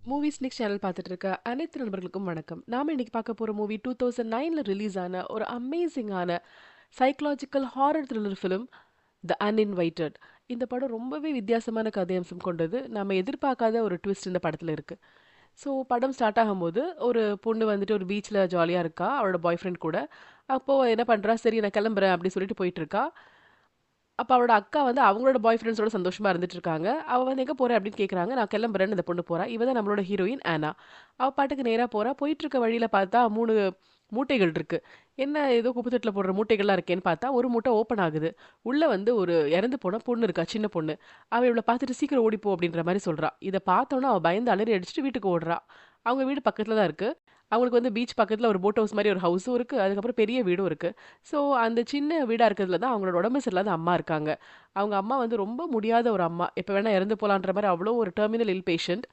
Movie sneak channel பார்த்துட்டு இருக்க அனைத்து நண்பர்களுக்கும் வணக்கம். நாம இன்னைக்கு பார்க்க போற மூவி 2009ல ரிலீஸ் ஆன ஒரு அமேசிங்கான psychological horror thriller film the uninvited. இந்த படம் ரொம்பவே வித்தியாசமான கதையம்சம் கொண்டது. நாம எதிர்பார்க்காத ஒரு ட்விஸ்ட் இந்த படத்துல இருக்கு. ஸோ படம் ஸ்டார்ட் ஆகும்போது ஒரு பொண்ணு வந்துட்டு ஒரு பீச்சில் ஜாலியாக இருக்கா அவளோட பாய் ஃப்ரெண்ட் கூட. அப்போ என்ன பண்றா, சரி நான் கிளம்புறேன் அப்படி சொல்லிட்டு போயிட்டு இருக்கா. அப்ப அவளோட அக்கா வந்து அவங்களோட பாய் ஃப்ரெண்ட்ஸோட சந்தோஷமா இருந்துட்டு இருக்காங்க. அவ வந்து எங்க போற அப்படின்னு கேட்குறாங்க. நான் கிளம்புறேன்னு இந்த பொண்ணு போறா. இவ தான் நம்மளோட ஹீரோயின் ஆனா. அவ பாட்டுக்கு நேரா போறா. போயிட்டு இருக்க வழியில பார்த்தா 3 மூட்டைகள் இருக்கு. என்ன ஏதோ குப்பைத்தொட்டில போடுற மூட்டைகள்லாம் இருக்கேன்னு பார்த்தா, ஒரு மூட்டை ஓப்பன் ஆகுது. உள்ள வந்து ஒரு இறந்து போன பொண்ணு இருக்கா, சின்ன பொண்ணு. அவ இவள பார்த்துட்டு சீக்கிரம் ஓடிப்போ அப்படின்ற மாரி சொல்றா. இத பார்த்தோனே அவ பயந்து அலறி அடிச்சுட்டு வீட்டுக்கு ஓடுறா. அவங்க வீடு பக்கத்துல தான் இருக்கு. அவங்களுக்கு வந்து பீச் பக்கத்துல ஒரு போட் ஹவுஸ் மாரி ஒரு ஹவுஸும் இருக்கு. அதுக்கப்புறம் பெரிய வீடும் இருக்கு. ஸோ அந்த சின்ன வீடா இருக்கிறதுல தான் அவங்களோட உடம்பு சரியில்லாத அம்மா இருக்காங்க. அவங்க அம்மா வந்து ரொம்ப முடியாத ஒரு அம்மா. எப்ப வேணா இறந்து போலான்ற மாரி அவ்ளோ ஒரு டெர்மினல் இல் பேஷண்ட்.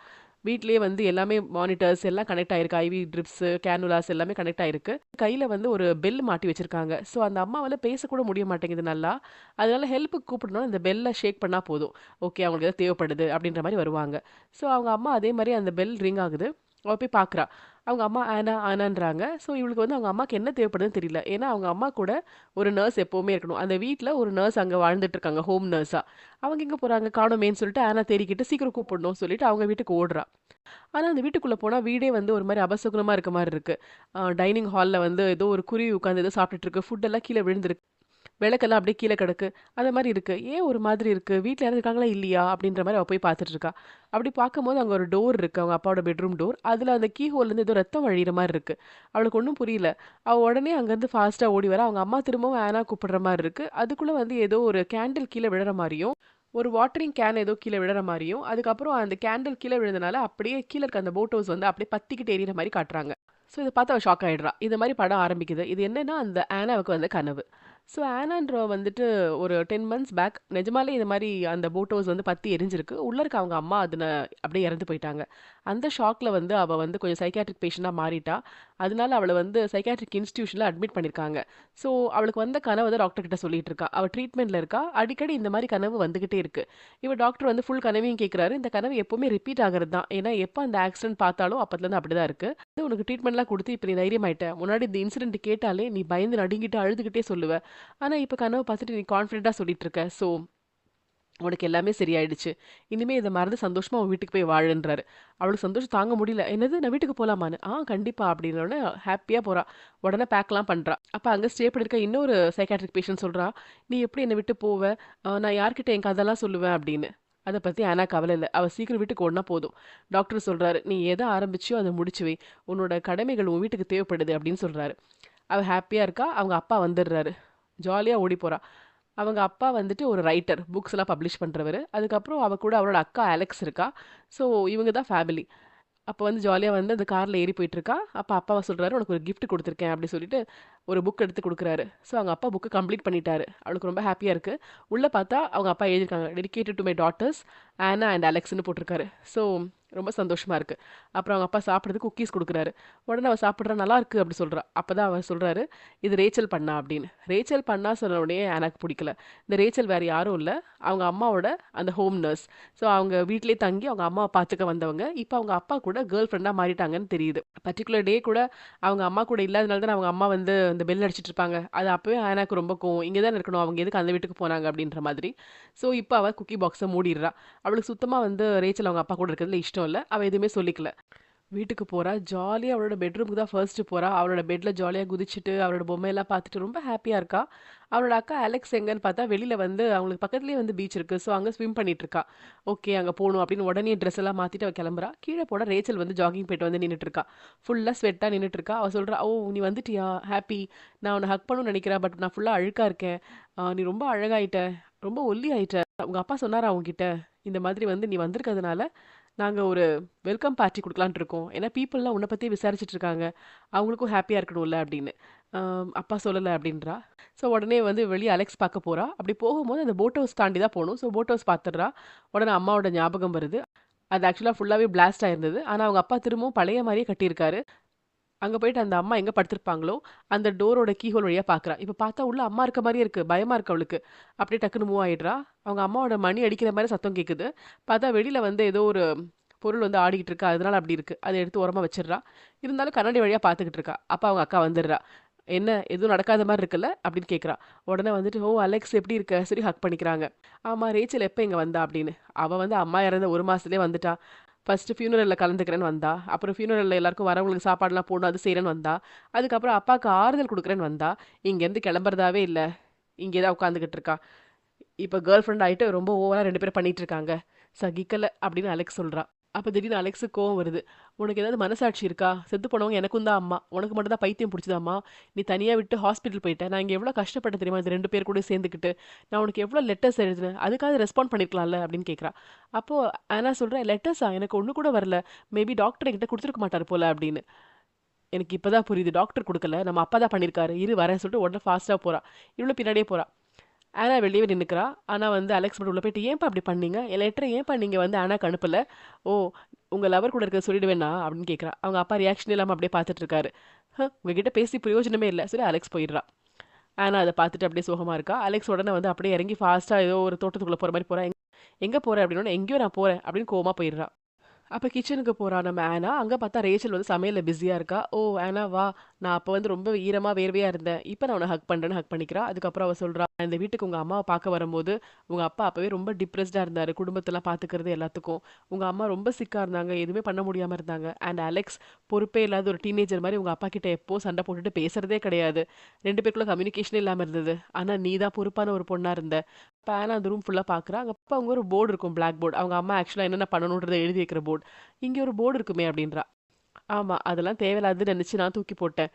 வீட்லயே வந்து எல்லாமே மானிட்டர்ஸ் எல்லாம் கனெக்ட் ஆயிருக்கு. ஐவி ட்ரிப்ஸ், கேனுலாஸ் எல்லாமே கனெக்ட் ஆயிருக்கு. கையில வந்து ஒரு பெல் மாட்டி வச்சிருக்காங்க. ஸோ அந்த அம்மாவால பேசக்கூட முடிய மாட்டேங்குது நல்லா. அதனால ஹெல்ப்புக்கு கூப்பிடணும். இந்த பெல்ல ஷேக் பண்ணா போதும். ஓகே அவங்களுக்கு ஏதாவது தேவைப்படுது அப்படின்ற மாரி வருவாங்க. ஸோ அவங்க அம்மா அதே மாரி அந்த பெல் ரிங் ஆகுது. அவ போய் பார்க்குறா. அவங்க அம்மா ஆனா ஆனான்றாங்க. ஸோ இவளுக்கு வந்து அவங்க அம்மாக்கு என்ன தேவைப்படுதுன்னு தெரியல. ஏன்னா அவங்க அம்மா கூட ஒரு நர்ஸ் எப்பவுமே இருக்கணும். அந்த வீட்ல ஒரு நர்ஸ் அங்க வாழ்ந்துட்டு இருக்காங்க. ஹோம் நர்ஸா. அவங்க எங்க போறாங்க காணோமேன்னு சொல்லிட்டு ஆனா தேடிக்கிட்டு சீக்கிரம் கூப்பிடணும் சொல்லிட்டு அவங்க வீட்டுக்கு ஓடுறா. ஆனா அந்த வீட்டுக்குள்ள போனா வீடே வந்து ஒரு மாரி அபசகுனமா இருக்க மாரி இருக்கு. டைனிங் ஹால்ல வந்து ஏதோ ஒரு குருவி உட்கார்ந்து ஏதோ சாப்பிட்டுட்டு இருக்கு. ஃபுட் எல்லாம் கீழ விழுந்திருக்கு. விளக்கெல்லாம் அப்படியே கீழ கிடக்கு. அந்த மாரி இருக்கு. ஏன் ஒரு மாதிரி இருக்கு? வீட்ல யாராவது இருக்காங்களா? இல்லையா? அப்படின்ற மாரி அவ போய் பார்த்துட்டு இருக்கா. அப்படி பார்க்கும்போது அங்க ஒரு டோர் இருக்கு. அவங்க அப்பாவோட பெட்ரூம் டோர். அதுல அந்த கீ ஹோல்லேருந்து ஏதோ ரத்தம் வழியிற மாரி இருக்கு. அவளுக்கு ஒண்ணும் புரியல. அவ உடனே அங்கருந்து ஃபாஸ்ட்டா ஓடி வரா. அவங்க அம்மா திரும்பவும் ஆனா கூப்பிடுற மாரி இருக்கு. அதுக்குள்ள வந்து ஏதோ ஒரு கேண்டில் கீழ விழற மாரியும், ஒரு வாட்டரிங் கேன் ஏதோ கீழ விழற மாரியும், அதுக்கப்புறம் அந்த கேண்டில் கீழ விழுந்தனால அப்படியே கீழ இருக்க அந்த போட் ஹவுஸ் வந்து அப்படியே பத்திக்கிட்டு எரியிற மாரி காட்டுறாங்க. ஸோ இத பார்த்து அவ ஷாக் ஆயிடுறா. இது மாரி படம் ஆரம்பிக்குது. இது என்னன்னா, அந்த ஆனாவுக்கு வந்த கனவு. ஸோ ஆனான்றவ வந்துட்டு ஒரு 10 மந்த்ஸ் பேக் நிஜமாலே இது மாரி அந்த போட் ஹவுஸ் வந்து பத்தி எரிஞ்சிருக்கு. உள்ள இருக்க அவங்க அம்மா அதுல அப்படியே இறந்து போயிட்டாங்க. அந்த ஷாக்ல வந்து அவ வந்து கொஞ்சம் சைக்கியாட்ரிக் பேஷண்டா மாறிட்டா. அதனால அவள வந்து சைக்கியாட்ரிக் இன்ஸ்டிடியூஷன்ல அட்மிட் பண்ணியிருக்காங்க. ஸோ அவளுக்கு வந்த கனவ தான் டாக்டர் கிட்ட சொல்லிட்டு இருக்கா. அவ ட்ரீட்மெண்ட்ல இருக்கா. அடிக்கடி இந்த மாரி கனவு வந்துகிட்டே இருக்கு. இவ டாக்டர் வந்து ஃபுல் கனவையும் கேட்குறாரு. இந்த கனவு எப்பவுமே ரிப்பீட் ஆகுறது தான். ஏன்னா எப்ப அந்த ஆக்சிடென்ட் பார்த்தாலும் அப்பத்துலருந்து அப்படிதான் இருக்கு. உனக்கு ட்ரீட்மெண்ட்லாம் குடுத்து இப்ப நீ தைரியமாயிட்ட. முன்னாடி இந்த இன்சிடென்ட் கேட்டாலே நீ பயந்து நடுங்கிட்டு அழுதுகிட்டே சொல்லுவ. ஆனா இப்ப கனவு பார்த்துட்டு நீ கான்ஃபிடென்ட்டா சொல்லிட்டு இருக்க. ஸோ உனக்கு எல்லாமே சரியாயிடுச்சு. இனிமே இத மறந்து சந்தோஷமா உன் வீட்டுக்கு போய் வாழுன்றாரு. அவளுக்கு சந்தோஷம் தாங்க முடியல. என்னது நான் வீட்டுக்கு போலாமான்னு? கண்டிப்பா அப்படின்னோனே ஹேப்பியா போறா. உடனே பேக்லாம் பண்றா. அப்ப அங்க ஸ்டே பண்ணிருக்க இன்னொரு சைக்கியாட்ரிக் பேஷண்ட் சொல்றா, "நீ எப்படி என்ன விட்டு போவ? நான் யார்கிட்ட என் கதெல்லாம் சொல்லுவேன்?" அப்படின்னு. அத பத்தி ஆனா கவலை இல்ல. அவ சீக்கிரம் வீட்டுக்கு ஓடுனா போதும். டாக்டர் சொல்றாரு, "நீ எத ஆரம்பிச்சியோ அத முடிச்சு வை. உன்னோட கடமைகள் உன் வீட்டுக்கு தேவைப்படுது" அப்படின்னு சொல்றாரு. அவ ஹேப்பியா இருக்கா. அவங்க அப்பா வந்துடுறாரு. ஜாலியா ஓடி போறா. அவங்க அப்பா வந்துட்டு ஒரு ரைட்டர். புக்ஸ்லாம் பப்ளிஷ் பண்றவரு. அதுக்கப்புறம் அவ கூட அவளோட அக்கா அலெக்ஸ் இருக்கா. ஸோ இவங்க தான் ஃபேமிலி. அப்ப வந்து ஜாலியா வந்து அந்த கார்ல ஏறி போயிட்டுருக்கா. அப்ப அப்பாவ சொல்றாரு, "உனக்கு ஒரு கிஃப்ட் குடுத்துருக்கேன்" அப்படி சொல்லிட்டு ஒரு புக் எடுத்து குடுக்குறாரு. ஸோ அவங்க அப்பா புக்க கம்ப்ளீட் பண்ணிட்டாரு. அவளுக்கு ரொம்ப ஹேப்பியா இருக்கு. உள்ள பார்த்தா அவங்க அப்பா எழுதியிருக்காங்க, "டெடிகேட்டட் டூ மை டாட்டர்ஸ் ஆனா அண்ட் அலெக்ஸ்ன்னு" போட்டிருக்காரு. ஸோ ரொம்ப சந்தோஷமா இருக்கு. அப்புறம் அவங்க அப்பா சாப்பிடுறதுக்கு குக்கீஸ் குடுக்குறாரு. உடனே அவ சாப்பிடுறா, "நல்லா இருக்கு" அப்படி சொல்றா. அப்பதான் அவர் சொல்றாரு, "இது ரேச்சல் பண்ணா" அப்படின்னு. ரேச்சல் பண்ணா சொன்ன உடனே எனக்கு பிடிக்கல. இந்த ரேச்சல் வேற யாரும் இல்ல. அவங்க அம்மாவோட அந்த ஹோம் நர்ஸ். ஸோ அவங்க வீட்லயே தங்கி அவங்க அம்மாவ பார்த்துக்க வந்தவங்க. இப்ப அவங்க அப்பா கூட கேர்ள் ஃப்ரெண்டா மாறிட்டாங்கன்னு தெரியுது. பர்ட்டிகுலர் டே கூட அவங்க அம்மா கூட இல்லாதனால தானே அவங்க அம்மா வந்து இந்த பெல் அடிச்சிட்டு இருப்பாங்க. அது அப்பவே ஆனாக்கு ரொம்ப கோவம். இங்க தானே இருக்கணும். அவங்க எதுக்கு அந்த வீட்டுக்கு போனாங்க அப்படின்ற மாதிரி. ஸோ இப்ப அவ குக்கி பாக்ஸ மூடிடுறா. அவளுக்கு சுத்தமா வந்து ரேச்சல் அவங்க அப்பா கூட இருக்கிறதுல இஷ்டம் இல்ல. அவ எதுவுமே சொல்லிக்கல. வீட்டுக்கு போறா. ஜாலியா அவளோட பெட்ரூமுக்கு தான் ஃபர்ஸ்ட்டு போறா. அவளோட பெட்ல ஜாலியா குதிச்சுட்டு, அவளோட பொம்மையெல்லாம் பார்த்துட்டு ரொம்ப ஹேப்பியா இருக்கா. அவளோட அக்கா அலெக்ஸ் எங்கன்னு பார்த்தா, வெளியில வந்து அவங்களுக்கு பக்கத்துலயே வந்து பீச் இருக்கு. ஸோ அங்க ஸ்விம் பண்ணிட்டு இருக்கா. ஓகே அங்க போணும் அப்படின்னு உடனே ட்ரெஸ் எல்லாம் மாத்திட்டு அவ கிளம்புறா. கீழ போனா ரேச்சல் வந்து ஜாகிங் போயிட்டு வந்து நின்னுட்டு இருக்கா. ஃபுல்லா ஸ்வெட்டா நின்னுட்டு இருக்கா. அவ சொல்றா, "ஓ! நீ வந்துட்டியா? ஹேப்பி. நான் உன்ன ஹக் பண்ணணும்னு நினைக்கிறேன். பட் நான் ஃபுல்லா அழுக்கா இருக்கேன். நீ ரொம்ப அழகாயிட்ட. ரொம்ப ஒல்லி ஆயிட்ட. உங்க அப்பா சொன்னாரா உன்கிட்ட? இந்த மாதிரி வந்து நீ வந்திருக்கிறதுனால நாங்க ஒரு வெல்கம் பார்ட்டி குடுக்கலான்ட்டு இருக்கோம். ஏன்னா பீப்பிள்லாம் உன்ன பத்தியே விசாரிச்சுட்டு இருக்காங்க. அவங்களுக்கும் ஹேப்பியா இருக்கணும்ல அப்படின்னு. அப்பா சொல்லல அப்படின்றா. ஸோ உடனே வந்து வெளிய அலெக்ஸ் பார்க்க போறா. அப்படி போகும்போது அந்த போட் ஹவுஸ் தாண்டி தான் போணும். ஸோ போட் ஹவுஸ் பார்த்துடுறா. உடனே அம்மாவோட ஞாபகம் வருது. அது ஆக்சுவலா ஃபுல்லாவே பிளாஸ்ட் ஆயிருந்தது. ஆனா அவங்க அப்பா திரும்பவும் பழைய மாரியே கட்டியிருக்காரு. அங்க போயிட்டு அந்த அம்மா எங்க படுத்திருப்பாங்களோ, அந்த டோரோட கீ ஹோல் வழியா பார்க்குறா. இப்ப பார்த்தா உள்ள அம்மா இருக்க மாரியே இருக்கு. பயமா இருக்கு அவளுக்கு. அப்படியே டக்குன்னு மூவ் ஆயிடுறா. அவங்க அம்மாவோட மணி அடிக்கிற மாரி சத்தம் கேட்குது. பார்த்தா வெளியில வந்து ஏதோ ஒரு பொருள் வந்து ஆடிக்கிட்டு இருக்கா, அதனால அப்படி இருக்கு. அதை எடுத்து ஓரமா வச்சிடுறா. இருந்தாலும் கண்ணாடி வழியா பார்த்துக்கிட்டு இருக்கா. அப்ப அவங்க அக்கா வந்துடுறா. "என்ன எதுவும் நடக்காத மாரி இருக்குல்ல?" அப்படின்னு கேட்குறா. உடனே வந்துட்டு, "ஓ! அலெக்ஸ் எப்படி இருக்க?" சொல்லி ஹக் பண்ணிக்கிறாங்க. "ஆமா, ரேச்சல் எப்ப இங்க வந்தா?" அப்படின்னு. அவ வந்து அம்மா இறந்த 1 மாசத்துலயே வந்துட்டா. ஃபர்ஸ்ட்டு ஃபியூனரல்ல கலந்துக்கிறேன்னு வந்தா. அப்புறம் ஃபியூனரல்ல எல்லாருக்கும் வரவங்களுக்கு சாப்பாடுலாம் போடணும், அது செய்றேன்னு வந்தா. அதுக்கப்புறம் அப்பாக்கு ஆறுதல் குடுக்குறேன்னு வந்தா. இங்கேருந்து கிளம்புறதாவே இல்ல. இங்கே தான் உட்காந்துக்கிட்டு இருக்கா. இப்ப கேர்ள் ஃப்ரெண்ட் ஆயிட்டு ரொம்ப ஓவரா 2 பேரும் பண்ணிட்டு இருக்காங்க. சகிக்கல அப்படின்னு அலெக்ஸ் சொல்றா. அப்ப திடீர்னு அலெக்ஸுக்கு கோவம் வருது. "உனக்கு ஏதாவது மனசாட்சி இருக்கா? செத்து போனவங்க எனக்கும் தான் அம்மா. உனக்கு மட்டும் தான் பைத்தியம் புடிச்சதாம்மா? நீ தனியா விட்டு ஹாஸ்பிட்டல் போயிட்ட. நான் இங்க எவ்வளோ கஷ்டப்பட்டேன் தெரியுமா? இந்த 2 பேர் கூட சேர்ந்துக்கிட்டு. நான் உனக்கு எவ்வளோ லெட்டர்ஸ் எழுதினேன். அதுக்காவது ரெஸ்பாண்ட் பண்ணியிருக்கலாம்ல?" அப்படின்னு கேட்குறா. அப்போ ஆனா சொல்றா, "லெட்டர்ஸா? எனக்கு ஒண்ணு கூட வரல. மேபி டாக்டர் என்கிட்ட குடுத்துருக்க மாட்டாரு போல" அப்படின்னு. எனக்கு இப்ப தான் புரியுது. டாக்டர் குடுக்கல. நம்ம அப்பா தான் பண்ணியிருக்காரு. இரு வரேன்னு சொல்லிட்டு உடனே ஃபாஸ்ட்டா போறா. இவளும் பின்னாடியே போறா. ஆனா வெளியவே நின்னுக்கிறா. ஆனா வந்து அலெக்ஸ் மட்டும் உள்ள போயிட்டு, "ஏன்பா இப்படி பண்ணீங்க? என் லெட்டர ஏன்பா நீங்க வந்து ஆனாக்கு அனுப்பல?" "ஓ! உங்க லவர் கூட இருக்கிறத சொல்லிடுவேனா?" அப்படின்னு கேட்கிறா. அவங்க அப்பா ரியாக்ஷனே இல்லாம அப்படியே பார்த்துட்டு இருக்காரு. உங்ககிட்ட பேசி பிரயோஜனமே இல்ல." சொல்லி அலெக்ஸ் போயிடுறா. ஆனா அத பார்த்துட்டு அப்படியே சோகமா இருக்கா. அலெக்ஸ் உடனே வந்து அப்படியே இறங்கி ஃபாஸ்ட்டா ஏதோ ஒரு தோட்டத்துக்குள்ள போற மாரி போறா. "எங்க போற?" அப்படின்னோனே, "எங்கேயோ நான் போறேன்." அப்படின்னு கோவமா போயிடுறா. அப்ப கிச்சனுக்கு போறா நம்ம ஆனா. அங்க பார்த்தா ரேச்சல் வந்து சமையல்ல பிஸியா இருக்கா. "ஓ! ஆனா வா. நான் அப்ப வந்து ரொம்ப ஈரமா, வேர்வையா இருந்தேன். இப்ப நான் உன்ன ஹக் பண்றேன்னு" ஹக் பண்ணிக்கிறா. அதுக்கப்புறம் அவ சொல்றா, "நான் இந்த வீட்டுக்கு உங்க அம்மாவ பார்க்க வரும்போது, உங்க அப்பா அப்பவே ரொம்ப டிப்ரஸ்டா இருந்தாரு. குடும்பத்தெல்லாம் பார்த்துக்கிறது எல்லாத்துக்கும். உங்க அம்மா ரொம்ப சிக்கா இருந்தாங்க. எதுவுமே பண்ண முடியாம இருந்தாங்க. அண்ட் அலெக்ஸ் பொறுப்பே இல்லாத ஒரு டீனேஜர் மாரி உங்க அப்பா கிட்ட எப்பவும் சண்டை போட்டுட்டு பேசுறதே கிடையாது. 2 பேருக்குள்ள கம்யூனிகேஷனே இல்லாம இருந்தது. ஆனா நீ தான் பொறுப்பான ஒரு பொண்ணா இருந்த." அப்ப ஆனா அந்த ரூம் ஃபுல்லா பார்க்குறா. அங்க ஒரு போர்டு இருக்கும். Black board. அவங்க அம்மா ஆக்சுவலா என்னென்ன பண்ணணும்ன்றத எழுதி வைக்கிற போர்டு. "இங்க ஒரு போர்டு இருக்குமே" அப்படின்றா. "ஆமா, அதெல்லாம் தேவையில்லாததுன்னு நெனச்சு நான் தூக்கி போட்டேன்.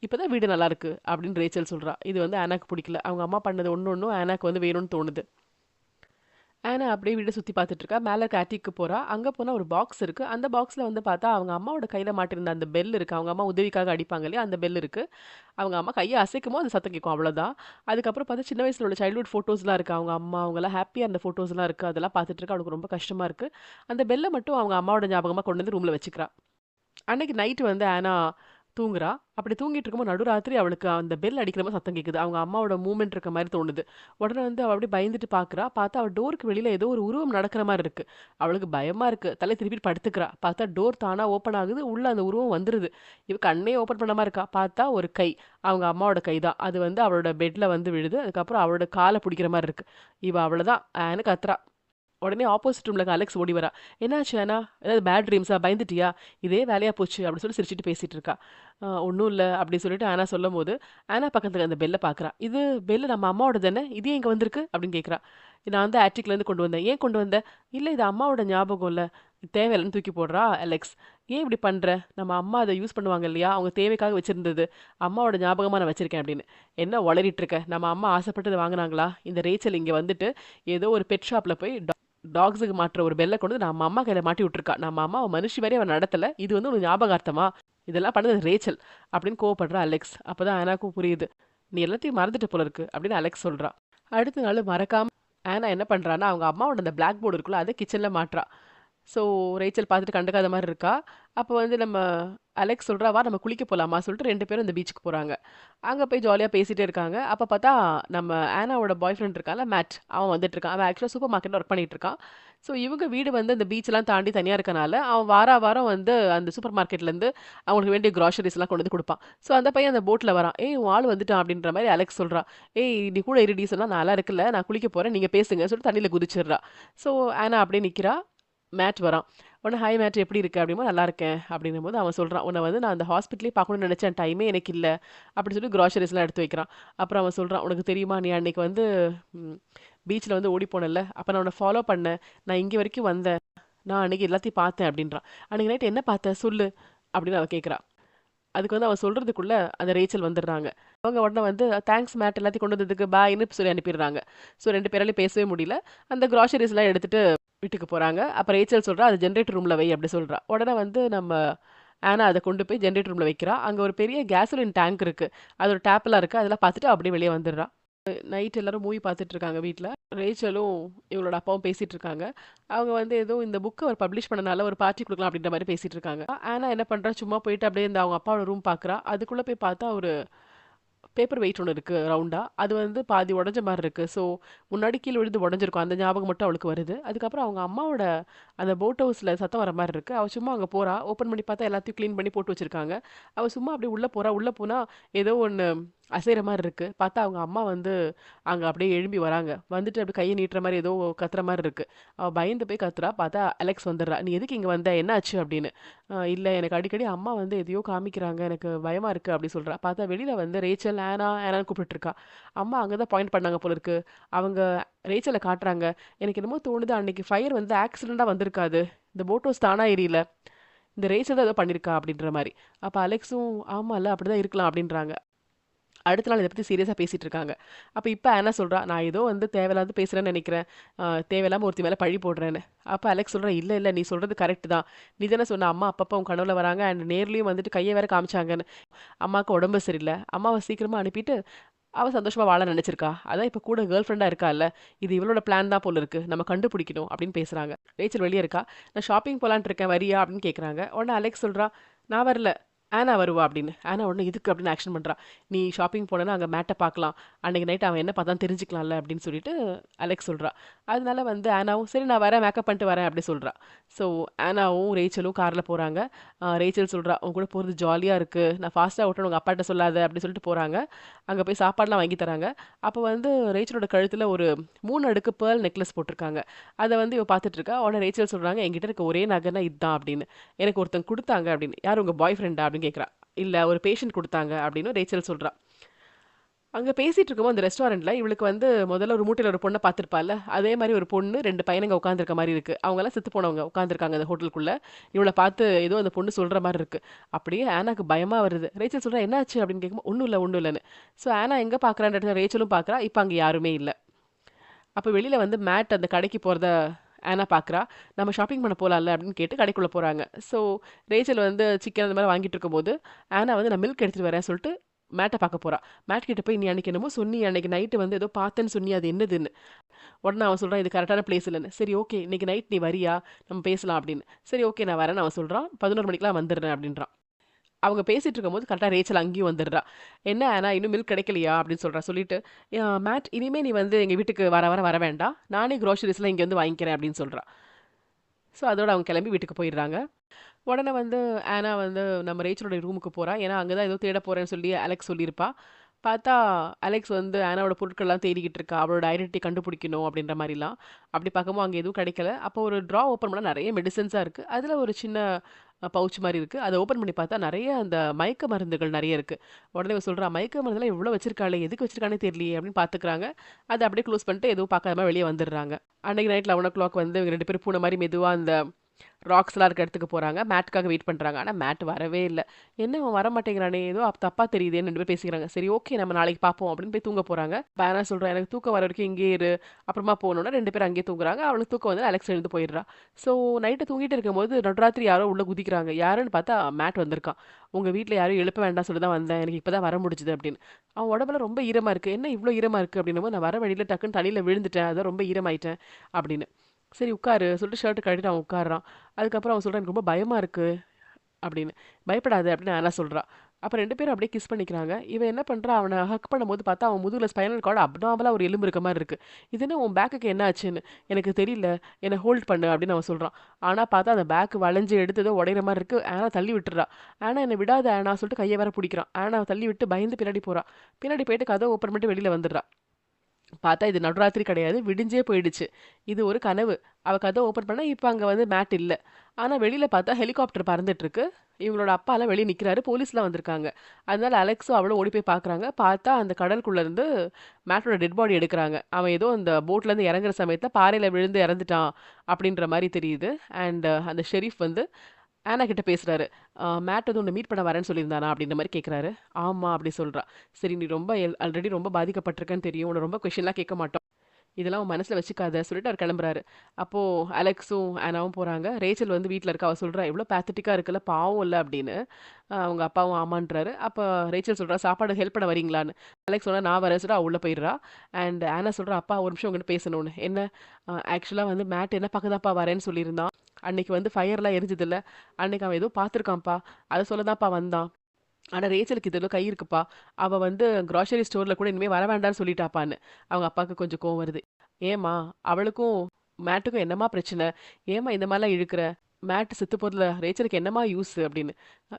இப்பதான் வீடு நல்லா இருக்கு" அப்படின்னு ரேச்சல் சொல்றா. இது வந்து ஆனாக்கு பிடிக்கல. அவங்க அம்மா பண்ணது ஒண்ணும் ஆனாக்கு வந்து வேணும்னு தோணுது. ஆனா அப்படியே வீட சுத்தி பார்த்துட்டு இருக்கா. மேல இருக்க அட்டிக்கு போறா. அங்க போனா ஒரு பாக்ஸ் இருக்கு. அந்த பாக்ஸ்ல வந்து பார்த்தா, அவங்க அம்மாவோட கையில மாட்டிருந்த அந்த பெல் இருக்கு. அவங்க அம்மா உதவிக்காக அடிப்பாங்க இல்லையா? அந்த பெல் இருக்கு. அவங்க அம்மா கைய அசைக்கும்போது அந்த சத்தம் கேட்கும் அவ்வளோதான். அதுக்கப்புறம் பார்த்தா சின்ன வயசுல உள்ள சைல்ட்ஹுட் ஃபோட்டோஸ்லாம் இருக்கு. அவங்க அம்மா அவங்கலாம் ஹேப்பியா இருந்த ஃபோட்டோஸ்லாம் இருக்கு. அதெல்லாம் பார்த்துட்டு இருக்கா. அவளுக்கு ரொம்ப கஷ்டமா இருக்கு. அந்த பெல்ல மட்டும் அவங்க அம்மாவோட ஞாபகமா கொண்டு வந்து ரூம்ல வச்சுக்கிறா. அன்னைக்கு நைட் வந்து ஆனா தூங்குறா. அப்படி தூங்கிட்டு இருக்கும்போது நடுராத்திரி அவளுக்கு அந்த பெல் அடிக்கிற மாரி சத்தம் கேட்குது. அவங்க அம்மாவோட மூவ்மெண்ட் இருக்க மாரி தோணுது. உடனே வந்து அவ அப்படியே பயந்துட்டு பார்க்குறா. பார்த்தா அவ டோருக்கு வெளியில ஏதோ ஒரு உருவம் நடக்கிற மாரி இருக்கு. அவளுக்கு பயமா இருக்கு. தலை திருப்பிட்டு படுத்துக்கிறா. பார்த்தா டோர் தானா ஓப்பன் ஆகுது. உள்ள அந்த உருவம் வந்துருது. இவ கண்ணே ஓப்பன் பண்ணாம இருக்கா. பார்த்தா ஒரு கை. அவங்க அம்மாவோட கை தான். அது வந்து அவளோட பெட்ல வந்து விழுது. அதுக்கப்புறம் அவளோட கால புடிக்கிற மாரி இருக்கு. இவ அவ்வளதான் ஆன்னு கத்துறா. உடனே ஆப்போசிட் ரூம்ல இருக்க அலெக்ஸ் ஓடி வரா. "என்னாச்சு ஆனா? ஏதாவது பேட் ட்ரீம்ஸா? பயந்துட்டியா? இதே வேலையா போச்சு" அப்படின்னு சொல்லி சிரிச்சுட்டு பேசிட்டு இருக்கா. ஒண்ணும் இல்ல" அப்படி சொல்லிட்டு ஆனா சொல்லும்போது, ஆனா பக்கத்துல அந்த பெல்ல பார்க்குறா. "இது பெல் நம்ம அம்மாவோடது தானே? இது ஏன் இங்க வந்திருக்கு?" அப்படின்னு கேட்குறா. "நான் வந்து ஆட்டிக்ல இருந்து கொண்டு வந்தேன்." "ஏன் கொண்டு வந்த?" "இல்ல இது அம்மாவோட ஞாபகம் இல்ல." தேவையில்லன்னு தூக்கி போடுறா அலெக்ஸ். "ஏன் இப்படி பண்ற? நம்ம அம்மா அத யூஸ் பண்ணுவாங்க இல்லையா? அவங்க தேவைக்காக வச்சிருந்தது. அம்மாவோட ஞாபகமா நான் வச்சிருக்கேன்" அப்படின்னு. "என்ன உளறிட்டு இருக்க? நம்ம அம்மா ஆசைப்பட்டு இத வாங்குனாங்களா? இந்த ரேச்சல் இங்க வந்துட்டு ஏதோ ஒரு பெட் ஷாப்ல போய் டாக்ஸுக்கு மாட்டுற ஒரு பெல்ல கொண்டு வந்து நம்ம அம்மா கையில மாட்டி விட்டுருக்கா. நம்ம அம்மா அவ மனுஷி மாரி அவ நடத்தல. இது வந்து ஒரு ஞாபகார்த்தமா? இதெல்லாம் பண்ணது ரேச்சல்" அப்படின்னு கோவப்படுறா அலெக்ஸ். அப்பதான் ஆனாக்கும் புரியுது. "நீ எல்லாத்தையும் மறந்துட்ட போல இருக்கு" அப்படின்னு அலெக்ஸ் சொல்றா. அடுத்த நாள் மறக்காம ஆனா என்ன பண்றான்னா, அவங்க அம்மாவோட அந்த பிளாக் போர்டு இருக்குல்ல, அத கிச்சன்ல மாட்றா. ஸோ ரேச்சல் பார்த்துட்டு கண்டுக்காத மாரி இருக்கா. அப்போ வந்து நம்ம அலெக்ஸ் சொல்றா, "வா நம்ம குளிக்க போலாமா?" சொல்லிட்டு 2 பேரும் இந்த பீச்சுக்கு போறாங்க. அங்க போய் ஜாலியா பேசிட்டே இருக்காங்க. அப்ப பார்த்தா நம்ம ஆனாவோட பாய் ஃப்ரெண்ட் இருக்கான்ல மேட், அவன் வந்துட்டுருக்கான். அவன் ஆக்சுவலா சூப்பர் மார்க்கெட்ல ஒர்க் பண்ணிட்டு இருக்கான். ஸோ இவங்க வீடு வந்து இந்த பீச்லாம் தாண்டி தனியா இருக்கனால, அவன் வாரம் வந்து அந்த சூப்பர் மார்க்கெட்லேருந்து அவங்களுக்கு வேண்டிய கிராசரிஸ்லாம் கொண்டு வந்து குடுப்பான். ஸோ அந்த பையன் அந்த போட்ல வரான். "ஏய் உன் ஆள் வந்துட்டான்" அப்படின்ற மாரி அலெக்ஸ் சொல்றா. "ஏய் நீ கூட இருடி" சொன்னா, "நான்லாம் இருக்கல. நான் குளிக்க போறேன். நீங்க பேசுங்க" சொல்லிட்டு தண்ணீல குதிச்சிடுறா. ஸோ ஆனா அப்படியே நிக்கிறா. மேட் வரான். உடனே "ஹாய் மேட் எப்படி இருக்க?" அப்படிங்கும்போது "நல்லா இருக்கேன்" அப்படின்னும்போது அவன் சொல்றான், "உன்ன வந்து நான் அந்த ஹாஸ்பிட்டலே பார்க்கணும்னு நெனச்சேன். டைமே எனக்கு இல்ல." அப்படி சொல்லி கிராசரிஸ்லாம் எடுத்து வைக்கிறான். அப்புறம் அவன் சொல்றான், "உனக்கு தெரியுமா? நீ அன்னைக்கு வந்து ம் பீச்ல வந்து ஓடி போனல்ல, அப்ப நான் உன்ன ஃபாலோ பண்ணேன். நான் இங்க வரைக்கும் வந்தேன். நான் அன்னைக்கு எல்லாத்தையும் பார்த்தேன்" அப்படின்றான். "அன்னைக்கு நைட் என்ன பார்த்த? சொல்லு" அப்படின்னு அவ கேட்கிறா. அதுக்கு வந்து அவன் சொல்றதுக்குள்ள அந்த ரேச்சல் வந்துடுறாங்க. அவங்க உடனே வந்து தேங்க்ஸ் மேட் எல்லாத்தையும் கொண்டு வந்ததுக்கு பாய்ன்னு சொல்லி அனுப்பிடுறாங்க. ஸோ 2 பேராலயும் பேசவே முடியல. அந்த கிராசரிஸ்லாம் எடுத்துட்டு வீட்டுக்கு போறாங்க. அப்ப ரேச்சல் சொல்றா, "அத ஜெனரேட்டர் ரூம்ல வை" அப்படி சொல்றா. உடனே வந்து நம்ம ஆனா அத கொண்டு போய் ஜெனரேட்டர் ரூம்ல வைக்கிறா. அங்க ஒரு பெரிய கேசோலின் டேங்க் இருக்கு. அதோட டேப்லாம் இருக்கு. அதெல்லாம் பார்த்துட்டு அப்படியே வெளிய வந்துடுறா. நைட் எல்லாரும் மூவி பார்த்துட்டு இருக்காங்க வீட்ல. ரேச்சலும் இவளோட அப்பாவும் பேசிட்டு இருக்காங்க. அவங்க வந்து ஏதோ இந்த புக்க அவர் பப்ளிஷ் பண்ணனால ஒரு பார்ட்டி குடுக்கலாம் அப்படின்ற மாரி பேசிட்டு இருக்காங்க. ஆனா என்ன பண்றா, சும்மா போயிட்டு அப்படியே இந்த அவங்க அப்பாவோட ரூம் பார்க்குறா. அதுக்குள்ள போய் பார்த்தா ஒரு பேப்பர் வெயிட் ஒண்ணு இருக்கு ரவுண்டா. அது வந்து பாதி உடைஞ்ச மாரி இருக்கு. ஸோ முன்னாடி கீழ விழுந்து உடைஞ்சிருக்கும். அந்த ஞாபகம் மட்டும் அவளுக்கு வருது. அதுக்கப்புறம் அவங்க அம்மாவோட அந்த போட் ஹவுஸ்ல சத்தம் வர மாரி இருக்கு. அவ சும்மா அங்க போறா. ஓப்பன் பண்ணி பார்த்தா எல்லாத்தையும் கிளீன் பண்ணி போட்டு வச்சிருக்காங்க. அவ சும்மா அப்படியே உள்ள போறா. உள்ள போனா ஏதோ ஒண்ணு அசைற மாரி இருக்கு. பார்த்தா அவங்க அம்மா வந்து அங்க அப்படியே எழும்பி வராங்க. வந்துட்டு அப்படியே கைய நீட்டுற மாரி ஏதோ கத்துற மாரி இருக்கு. அவ பயந்து போய் கத்துறா. பார்த்தா அலெக்ஸ் வந்துடுறா. "நீ எதுக்கு இங்க வந்த? என்ன ஆச்சு?" அப்படின்னு. இல்ல எனக்கு அடிக்கடி அம்மா வந்து எதையோ காமிக்கிறாங்க. எனக்கு பயமா இருக்கு" அப்படி சொல்றா. பார்த்தா வெளியில வந்து ரேச்சல், ஆனான்னு கூப்பிட்டுட்டு இருக்கா. அம்மா அங்க தான் பாயிண்ட் பண்ணாங்க போல இருக்கு. அவங்க ரேச்சல காட்டுறாங்க. எனக்கு என்னமோ தோணுது அன்னைக்கு ஃபயர் வந்து ஆக்சிடென்ட்டா வந்திருக்காது. இந்த போட் ஹவுஸ் தானா எரியல. இந்த ரேச்சல் தான் ஏதோ பண்ணியிருக்கா அப்படின்ற மாரி. அப்ப அலெக்ஸும் ஆமால்ல அப்படிதான் இருக்கலாம் அப்படின்றாங்க. அடுத்த நாள் இத பத்தி சீரியஸா பேசிட்டு இருக்காங்க. அப்ப இப்ப ஆனா சொல்றா, "நான் ஏதோ வந்து தேவையில்லாம பேசுறேன்னு நெனைக்கிறேன். தேவையில்லாம ஒருத்தி மேல பழி போடுறேன்னு." அப்ப அலெக்ஸ் சொல்றா, "இல்ல, இல்ல நீ சொல்றது கரெக்ட் தான். நீ தானே சொன்ன அம்மா அப்பப்ப உன் கனவுல வராங்க அண்ட் நேர்லயும் வந்துட்டு கைய வேற காமிச்சாங்கன்னு. அம்மாக்கு உடம்பு சரியில்ல. அம்மாவ சீக்கிரமா அனுப்பிட்டு அவ சந்தோஷமா வாழ நெனச்சிருக்கா. அதான் இப்ப கூட கேர்ள் ஃப்ரெண்டா இருக்கால்ல. இது இவளோட பிளான் தான் போல இருக்கு. நம்ம கண்டுபிடிக்கணும்." அப்படின்னு பேசுறாங்க. ரேச்சல் வெளிய இருக்கா. "நான் ஷாப்பிங் போலான்ட்டு இருக்கேன். வரியா?" அப்படின்னு கேட்கறாங்க. உடனே அலெக்ஸ் சொல்றா, "நான் வரல. ஆனா வருவா" அப்படின்னு. ஆனா உடனே "எதுக்கு?" அப்படின்னு ஆக்ஷன் பண்றா. "நீ ஷாப்பிங் போனேன்னா அங்க மேட்ட பார்க்கலாம். அன்னைக்கு நைட் அவன் என்ன பார்த்தான்னு தெரிஞ்சுக்கலாம்ல" அப்படின்னு சொல்லிட்டு அலெக்ஸ் சொல்றா. அதனால வந்து ஆனாவும், "சரி நான் வரேன். மேக்கப் பண்ணிட்டு வரேன்" அப்படி சொல்றா. ஸோ ஆனாவும் ரேச்சலும் கார்ல போறாங்க. ரேச்சல் சொல்றா, "உன் கூட போறது ஜாலியா இருக்கு. நான் ஃபாஸ்ட்டா ஓட்டுறேன்னு உங்க அப்பாட்ட சொல்லாத" அப்படி சொல்லிட்டு போறாங்க. அங்க போய் சாப்பாடுலாம் வாங்கி தராங்க. அப்ப வந்து ரேச்சலோட கழுத்துல ஒரு 3 அடுக்கு பேர்ல் நெக்லஸ் போட்டிருக்காங்க. அத வந்து இவ பார்த்துட்டு இருக்கா. உடனே ரேச்சல் சொல்றாங்க, "என்கிட்ட இருக்க ஒரே நகைன்னா இதான்" அப்படின்னு. "எனக்கு ஒருத்தங்க குடுத்தாங்க" அப்படின்னு. "யாரு உங்க பாய் ஃப்ரெண்டா?" அப்படின்னு கேட்கிறா. "இல்ல ஒரு பேஷண்ட் குடுத்தாங்க" அப்படின்னு ரேச்சல் சொல்றா. அங்க பேசிட்டு இருக்கும்போது அந்த ரெஸ்டாரண்ட்ல இவளுக்கு வந்து முதல்ல ஒரு மூட்டையில ஒரு பொண்ண பார்த்திருப்பால்ல. அதே மாரி ஒரு பொண்ணு 2 பையனுங்க உட்கார்ந்திருக்க மாரி இருக்கு. அவங்கலாம் செத்து போனவங்க உட்கார்ந்திருக்காங்க அந்த ஹோட்டலுக்குள்ள. இவள பார்த்து ஏதோ அந்த பொண்ணு சொல்ற மாரி இருக்கு. அப்படியே ஆனாக்கு பயமா வருது. ரேச்சல் சொல்றா, "என்னாச்சு?" அப்படின்னு கேட்கும்போது, "ஒண்ணும் இல்ல, ஒண்ணும் இல்லன்னு." ஸோ ஆனா எங்க பார்க்குறான்ற இடத்துல ரேச்சலும் பார்க்குறா. இப்ப அங்க யாருமே இல்ல. அப்ப வெளியில வந்து மேட் அந்த கடைக்கு போறத ஆனா பார்க்குறா. "நம்ம ஷாப்பிங் பண்ண போலாம்ல?" அப்படின்னு கேட்டு கடைக்குள்ள போறாங்க. ஸோ ரேச்சல் வந்து சிக்கன் அந்த மாரி வாங்கிட்டு இருக்கும்போது, ஆனா வந்து நான் மில்க் எடுத்துட்டு வரேன்னு சொல்லிட்டு மேட்ட பார்க்க போறா. மேட் கிட்ட போய், "நீ அன்னைக்கு என்னமோ சொன்னியே, அன்னைக்கு நைட்டு வந்து ஏதோ பார்த்தேன்னு சொன்னியே, அது என்னதுன்னு?" உடனே அவன் சொல்றான், "இது கரெக்டான பிளேஸ் இல்லன்னு." "சரி ஓகே, இன்னைக்கு நைட் நீ வரியா? நம்ம பேசலாம்" அப்படின்னு. "சரி ஓகே நான் வரேன்னு" அவன் சொல்றான். 11 மணிக்கெல்லாம் வந்துடுறேன் அப்படின்றான். அவங்க பேசிட்டு இருக்கும்போது கரெக்ட்டா ரேச்சல் அங்கேயும் வந்துடுறா. "என்ன ஆனா இன்னும் மில்க் கிடைக்கலையா?" அப்படின்னு சொல்றா. சொல்லிட்டு, மேட் இனிமே நீ வந்து எங்க வீட்டுக்கு வர வேண்டாம். நானே குரோசரிஸ்லாம் இங்க வந்து வாங்கிக்கிறேன்" அப்படின்னு சொல்றா. ஸோ அதோட அவங்க கிளம்பி வீட்டுக்கு போயிடுறாங்க. உடனே வந்து ஆனா வந்து நம்ம ரேச்சலோட ரூமுக்கு போறா. ஏன்னா, அங்க தான் ஏதோ தேட போறேன்னு சொல்லி அலெக்ஸ் சொல்லியிருப்பா. பார்த்தா அலெக்ஸ் வந்து ஆனாவோட பொருட்கள்லாம் தேடிக்கிட்டு இருக்கா. அவளோட ஐடென்டிட்டி கண்டுபிடிக்கணும் அப்படின்ற மாரிலாம். அப்படி பார்க்கும்போது அங்க எதுவும் கிடைக்கல. அப்போ ஒரு ட்ரா ஓப்பன் பண்ணா நெறைய மெடிசின்ஸா இருக்கு. அதுல ஒரு சின்ன பவுச் மாரி இருக்கு. அத ஓப்பன் பண்ணி பார்த்தா நெறைய அந்த மயக்க மருந்துகள் நெறைய இருக்கு. உடனே இவ சொல்றா, "மயக்க மருந்துலாம் இவ்ளோ வச்சிருக்காளே! எதுக்கு வச்சிருக்கான்னே தெரியலையே!" அப்படின்னு பார்த்துக்கிறாங்க. அத அப்படியே க்ளோஸ் பண்ணிட்டு எதுவும் பார்க்காம வெளிய வந்துடுறாங்க. அன்னைக்கு நைட் 11:00 வந்து இவங்க 2 பேரும் பூனை மாரி மெதுவா அந்த ராக்ஸ்லாம் இருக்க இடத்துக்கு போறாங்க. மேட்க்காக வெயிட் பண்றாங்க. ஆனா மேட் வரவே இல்ல. "என்ன இவன் வரமாட்டேங்கிறானே! ஏதோ தப்பா தெரியுதேன்னு" 2 பேரும் பேசிக்கிறாங்க. சரி ஓகே நம்ம நாளைக்கு பார்ப்போம் அப்படின்னு போய் தூங்க போறாங்க. பேனா சொல்றா, "எனக்கு தூக்கம் வர வரைக்கும் இங்கேயே இரு." அப்புறமா போனோனே 2 பேரும் அங்கேயே தூங்குறாங்க. அவளுக்கு தூக்கம் வந்து அலெக்ஸ் எழுந்து போயிடுறா. ஸோ நைட்டு தூங்கிட்டு இருக்கும்போது நடுராத்திரி யாரோ உள்ள குதிக்கிறாங்க. யாருன்னு பார்த்தா மேட் வந்திருக்கான். "உங்க வீட்ல யாரையும் எழுப்ப வேண்டாம்னு சொல்லி தான் வந்தேன். எனக்கு இப்ப தான் வர முடிஞ்சுது" அப்படின்னு. அவன் உடம்பெல்லாம் ரொம்ப ஈரமா இருக்கு. "என்ன இவ்ளோ ஈரமா இருக்கு?" அப்படின்னும்போது, "நான் வர வழியில டக்குன்னு தண்ணீல விழுந்துட்டேன். அதான் ரொம்ப ஈரமாயிட்டேன்" அப்படின்னு. "சரி உட்காரு" சொல்லிட்டு ஷர்ட் கழட்டிட்டு அவன் உட்கார்றான். அதுக்கப்புறம் அவன் சொல்றான், "எனக்கு ரொம்ப பயமா இருக்கு" அப்படின்னு. "பயப்படாத" அப்படின்னு ஆனா சொல்றா. அப்ப 2 பேரும் அப்படியே கிஸ் பண்ணிக்கிறாங்க. இவன் என்ன பண்றா, அவன ஹக் பண்ணும்போது பார்த்தா, அவன் முதுகுல ஸ்பைனல் கார்டு அப்நார்மலா ஒரு எலும்பு இருக்க மாரி இருக்கு. "இது என்ன உன் பேக்குக்கு என்ன ஆச்சுன்னு?" "எனக்கு தெரியல. என்ன ஹோல்ட் பண்ணு" அப்படின்னு அவன் சொல்றான். ஆனா பார்த்தா அந்த பேக் வளைஞ்சு எடுத்து ஏதோ உடையிற மாரி இருக்கு. ஆனா தள்ளி விட்டுர்றா. "ஆனா என்ன விடாத ஆனா" சொல்லிட்டு கைய வேற புடிக்கிறான். ஆனா தள்ளி விட்டு பயந்து பின்னாடி போறா. பின்னாடி போயிட்டு கதவ ஓப்பன் பண்ணிட்டு வெளியில வந்துடுறா. பார்த்தா இது நடுராத்திரி கிடையாது. விடிஞ்சே போயிடுச்சு. இது ஒரு கனவு. அவ கதவ ஓப்பன் பண்ணா, இப்ப அங்க வந்து மேட் இல்ல. ஆனா வெளியில பார்த்தா ஹெலிகாப்டர் பறந்துட்டுருக்கு. இவங்களோட அப்பாலாம் வெளிய நிக்கிறாரு. போலீஸ்லாம் வந்திருக்காங்க. அதனால அலெக்ஸும் அவளும் ஓடி போய் பார்க்குறாங்க. பார்த்தா அந்த கடலுக்குள்ள இருந்து மேட்டோட டெட் பாடி எடுக்குறாங்க. அவன் ஏதோ அந்த போட்லேருந்து இறங்குற சமயத்துல பாறையில விழுந்து இறந்துட்டான் அப்படின்ற மாரி தெரியுது. அண்ட் அந்த ஷெரீஃப் வந்து ஆனா கிட்ட பேசுறாரு. மேட் வந்து உன்ன மீட் பண்ண வரேன்னு சொல்லியிருந்தானா? அப்படின்ற மாரி கேட்குறாரு. ஆமா அப்படி சொல்றா. சரி நீ ரொம்ப ஆல்ரெடி ரொம்ப பாதிக்கப்பட்டிருக்கன்னு தெரியும். உன்ன ரொம்ப கொஸ்டின்லாம் கேட்க மாட்டோம். இதெல்லாம் உன் மனசுல வச்சுக்காத சொல்லிட்டு அவர் கிளம்புறாரு. அப்போ அலெக்ஸும் ஆனாவும் போறாங்க. ரேச்சல் வந்து வீட்ல இருக்கா. அவ சொல்றா, "எவ்ளோ பேத்தட்டிக்கா இருக்குல்ல, பாவம் இல்ல" அப்படின்னு. அவங்க அப்பாவும் ஆமான்றாரு. அப்ப ரேச்சல் சொல்றா, "சாப்பாடு ஹெல்ப் பண்ண வரீங்களான்னு?" அலெக்ஸ் சொன்னா, "நான் வரேன்" சொல்லிட்டு அவ உள்ள போயிடுறா. அண்ட் ஆனா சொல்றா, "அப்பா ஒரு நிமிஷம் உங்ககிட்ட பேசணும்னு." "என்ன?" ஆக்சுவலா வந்து மேட் என்ன பார்க்க தான்ப்பா வரேன்னு சொல்லியிருந்தான். அன்னைக்கு வந்து ஃபயர்லாம் எரிஞ்சதுல்ல, அன்னைக்கு அவன் ஏதோ பார்த்துருக்கான்ப்பா. அத சொல்ல தான்ப்பா வந்தான்." ஆனா ரேச்சலுக்கு இதுல கை இருக்குப்பா. அவ வந்து கிராசரி ஸ்டோர்ல கூட இனிமே வர வேண்டான்னு சொல்லிட்டாப்பான்னு. அவங்க அப்பாவுக்கு கொஞ்சம் கோவம் வருது. ஏம்மா, அவளுக்கும் மேட்டுக்கும் என்னம்மா பிரச்சனை? ஏம்மா இந்த மாரிலாம் இழுக்குற? மேட் செத்து போறதுல ரேச்சலுக்கு என்னம்மா யூஸ் அப்படின்னு.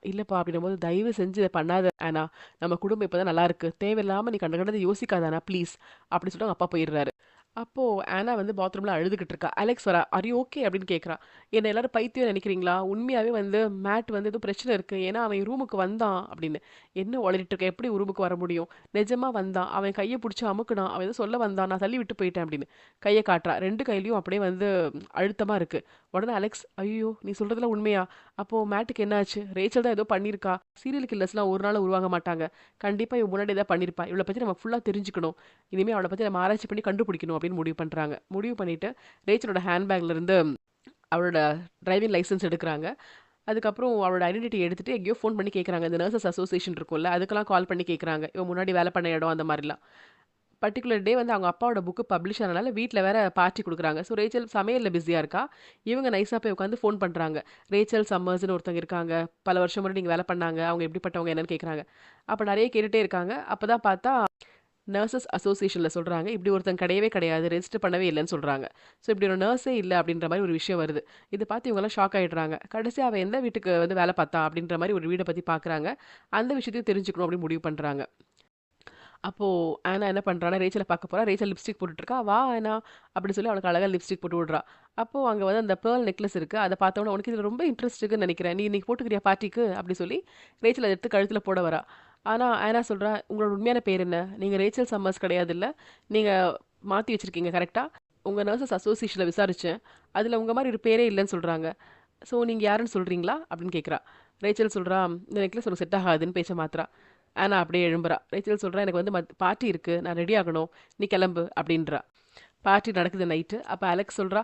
இல்லப்பா அப்படின்னும்போது, தயவு செஞ்சு இத பண்ணாத ஆனா. நம்ம குடும்பம் இப்பதான் நல்லா இருக்கு. தேவையில்லாம நீ கண்ட கண்டத யோசிக்காத ஆனா ப்ளீஸ். அப்படி சொல்லிட்டு அவங்க அப்பா போயிடுறாரு. அப்போ ஆனா வந்து பாத்ரூம்ல அழுதுகிட்டு இருக்கா. அலெக்ஸ் வரா. Are you okay? அப்படின்னு கேட்குறா. என்ன எல்லாரும் பைத்தியம் நினைக்கிறீங்களா? உண்மையாவே வந்து மேட் வந்து ஏதோ பிரச்சனை இருக்கு. ஏன்னா அவன் ரூமுக்கு வந்தான் அப்படின்னு. என்ன உளறிட்டு இருக்க? எப்படி ரூமுக்கு வர முடியும்? நிஜமா வந்தான். அவன் கைய புடிச்சு அமுக்குனான். அவன் ஏதோ சொல்ல வந்தான். நான் தள்ளி விட்டு போயிட்டேன் அப்படின்னு. கைய காட்டுறா. 2 கையிலயும் அப்படியே வந்து அழுத்தமா இருக்கு. உடனே அலெக்ஸ், ஐயோ! நீ சொல்றதெல்லாம் உண்மையா? அப்போ மேட்டுக்கு என்ன ஆச்சு? ரேச்சல் தான் ஏதோ பண்ணியிருக்கா. சீரியல் கில்லர்ஸ்லாம் ஒரு நாள் உருவாக மாட்டாங்க. கண்டிப்பா இவ முன்னாடி ஏதாவது பண்ணியிருப்பா. இவள பத்தி நம்ம ஃபுல்லா தெரிஞ்சுக்கணும். இனிமே அவள பத்தி நம்ம ஆராய்ச்சி பண்ணி கண்டுபிடிக்கணும் அப்படின்னு முடிவு பண்றாங்க. முடிவு பண்ணிட்டு ரேச்சலோட ஹேண்ட்பேக்ல இருந்து அவளோட டிரைவிங் லைசென்ஸ் எடுக்குறாங்க. அதுக்கப்புறம் அவளோட ஐடென்டிட்டி எடுத்துட்டு எங்கேயோ ஃபோன் பண்ணி கேட்குறாங்க. இந்த நர்சஸ் அசோசியேஷன் இருக்கும்ல, அதுக்கெல்லாம் கால் பண்ணி கேட்குறாங்க. இவன் முன்னாடி வேலை பண்ண இடம் அந்த மாரிலாம். பர்ட்டிகுலர் டே வந்து அவங்க அப்பாவோட புக்கு பப்ளிஷ் ஆனனால வீட்ல வேற பார்ட்டி குடுக்குறாங்க. ஸோ ரேச்சல் சமையல்ல பிஸியா இருக்கா. இவங்க நைஸா போய் உட்காந்து ஃபோன் பண்றாங்க. ரேச்சல் சம்மர்ஸ்ன்னு ஒருத்தங்க இருக்காங்க. பல வருஷம் முன்னாடி இங்க வேலை பண்ணாங்க. அவங்க எப்படிப்பட்டவங்க என்னன்னு கேட்குறாங்க. அப்ப நெறைய கேட்டுட்டே இருக்காங்க. அப்பதான் பார்த்தா நர்சஸ் அசோசியேஷன்ல சொல்றாங்க. இப்படி ஒருத்தன் கிடையவே கிடையாது. ரெஜிஸ்டர் பண்ணவே இல்லன்னு சொல்றாங்க. ஸோ இப்படி ஒரு நர்ஸே இல்ல அப்படின்ற மாரி ஒரு விஷயம் வருது. இத பார்த்து இவங்கலாம் ஷாக் ஆயிடுறாங்க. கடைசியா அவ எந்த வீட்டுக்கு வந்து வேலை பார்த்தா அப்படின்ற மாரி ஒரு வீட பத்தி பார்க்குறாங்க. அந்த விஷயத்தையும் தெரிஞ்சுக்கணும் அப்படின்னு முடிவு பண்றாங்க. அப்போ ஆனா என்ன பண்றான்னா, ரேச்சல பார்க்க போறா. ரேச்சல் லிப்ஸ்டிக் போட்டுட்டு இருக்கா. "வா ஆனா" அப்படின்னு சொல்லி அவளுக்கு அழகா லிப்ஸ்டிக் போட்டு விடுறா. அப்போ அங்க வந்து அந்த பெர்ல் நெக்லஸ் இருக்கு. அத பார்த்தோனே, "உனக்கு இதுல ரொம்ப இன்ட்ரெஸ்ட் இருக்குன்னு நெனைக்கிறேன். நீ இன்னைக்கு போட்டுக்கிறியா பார்ட்டிக்கு?" அப்படி சொல்லி ரேச்சல் அத எடுத்து கழுத்துல போட வரா. ஆனா ஆனா சொல்றா, "உங்களோட உண்மையான பேர் என்ன? நீங்க ரேச்சல் சம்மர்ஸ் கிடையாதுல்ல? நீங்க மாத்தி வச்சிருக்கீங்க கரெக்ட்டா? உங்க நர்சஸ் அசோசியேஷன்ல விசாரிச்சேன். அதுல உங்க மாரி ஒரு பேரே இல்லன்னு சொல்றாங்க. ஸோ நீங்க யாருன்னு சொல்றீங்களா?" அப்படின்னு கேட்கிறா. ரேச்சல் சொல்றா, "இந்த நெக்லஸ் உனக்கு செட் ஆகாதுன்னு" பேச்ச மாத்துறா. ஆனா அப்படியே எழும்புறா. ரேச்சல் சொல்றா, "எனக்கு வந்து பார்ட்டி இருக்கு. நான் ரெடி ஆகணும். நீ கிளம்பு" அப்படின்றா. பார்ட்டி நடக்குது நைட்டு. அப்ப அலெக்ஸ் சொல்றா,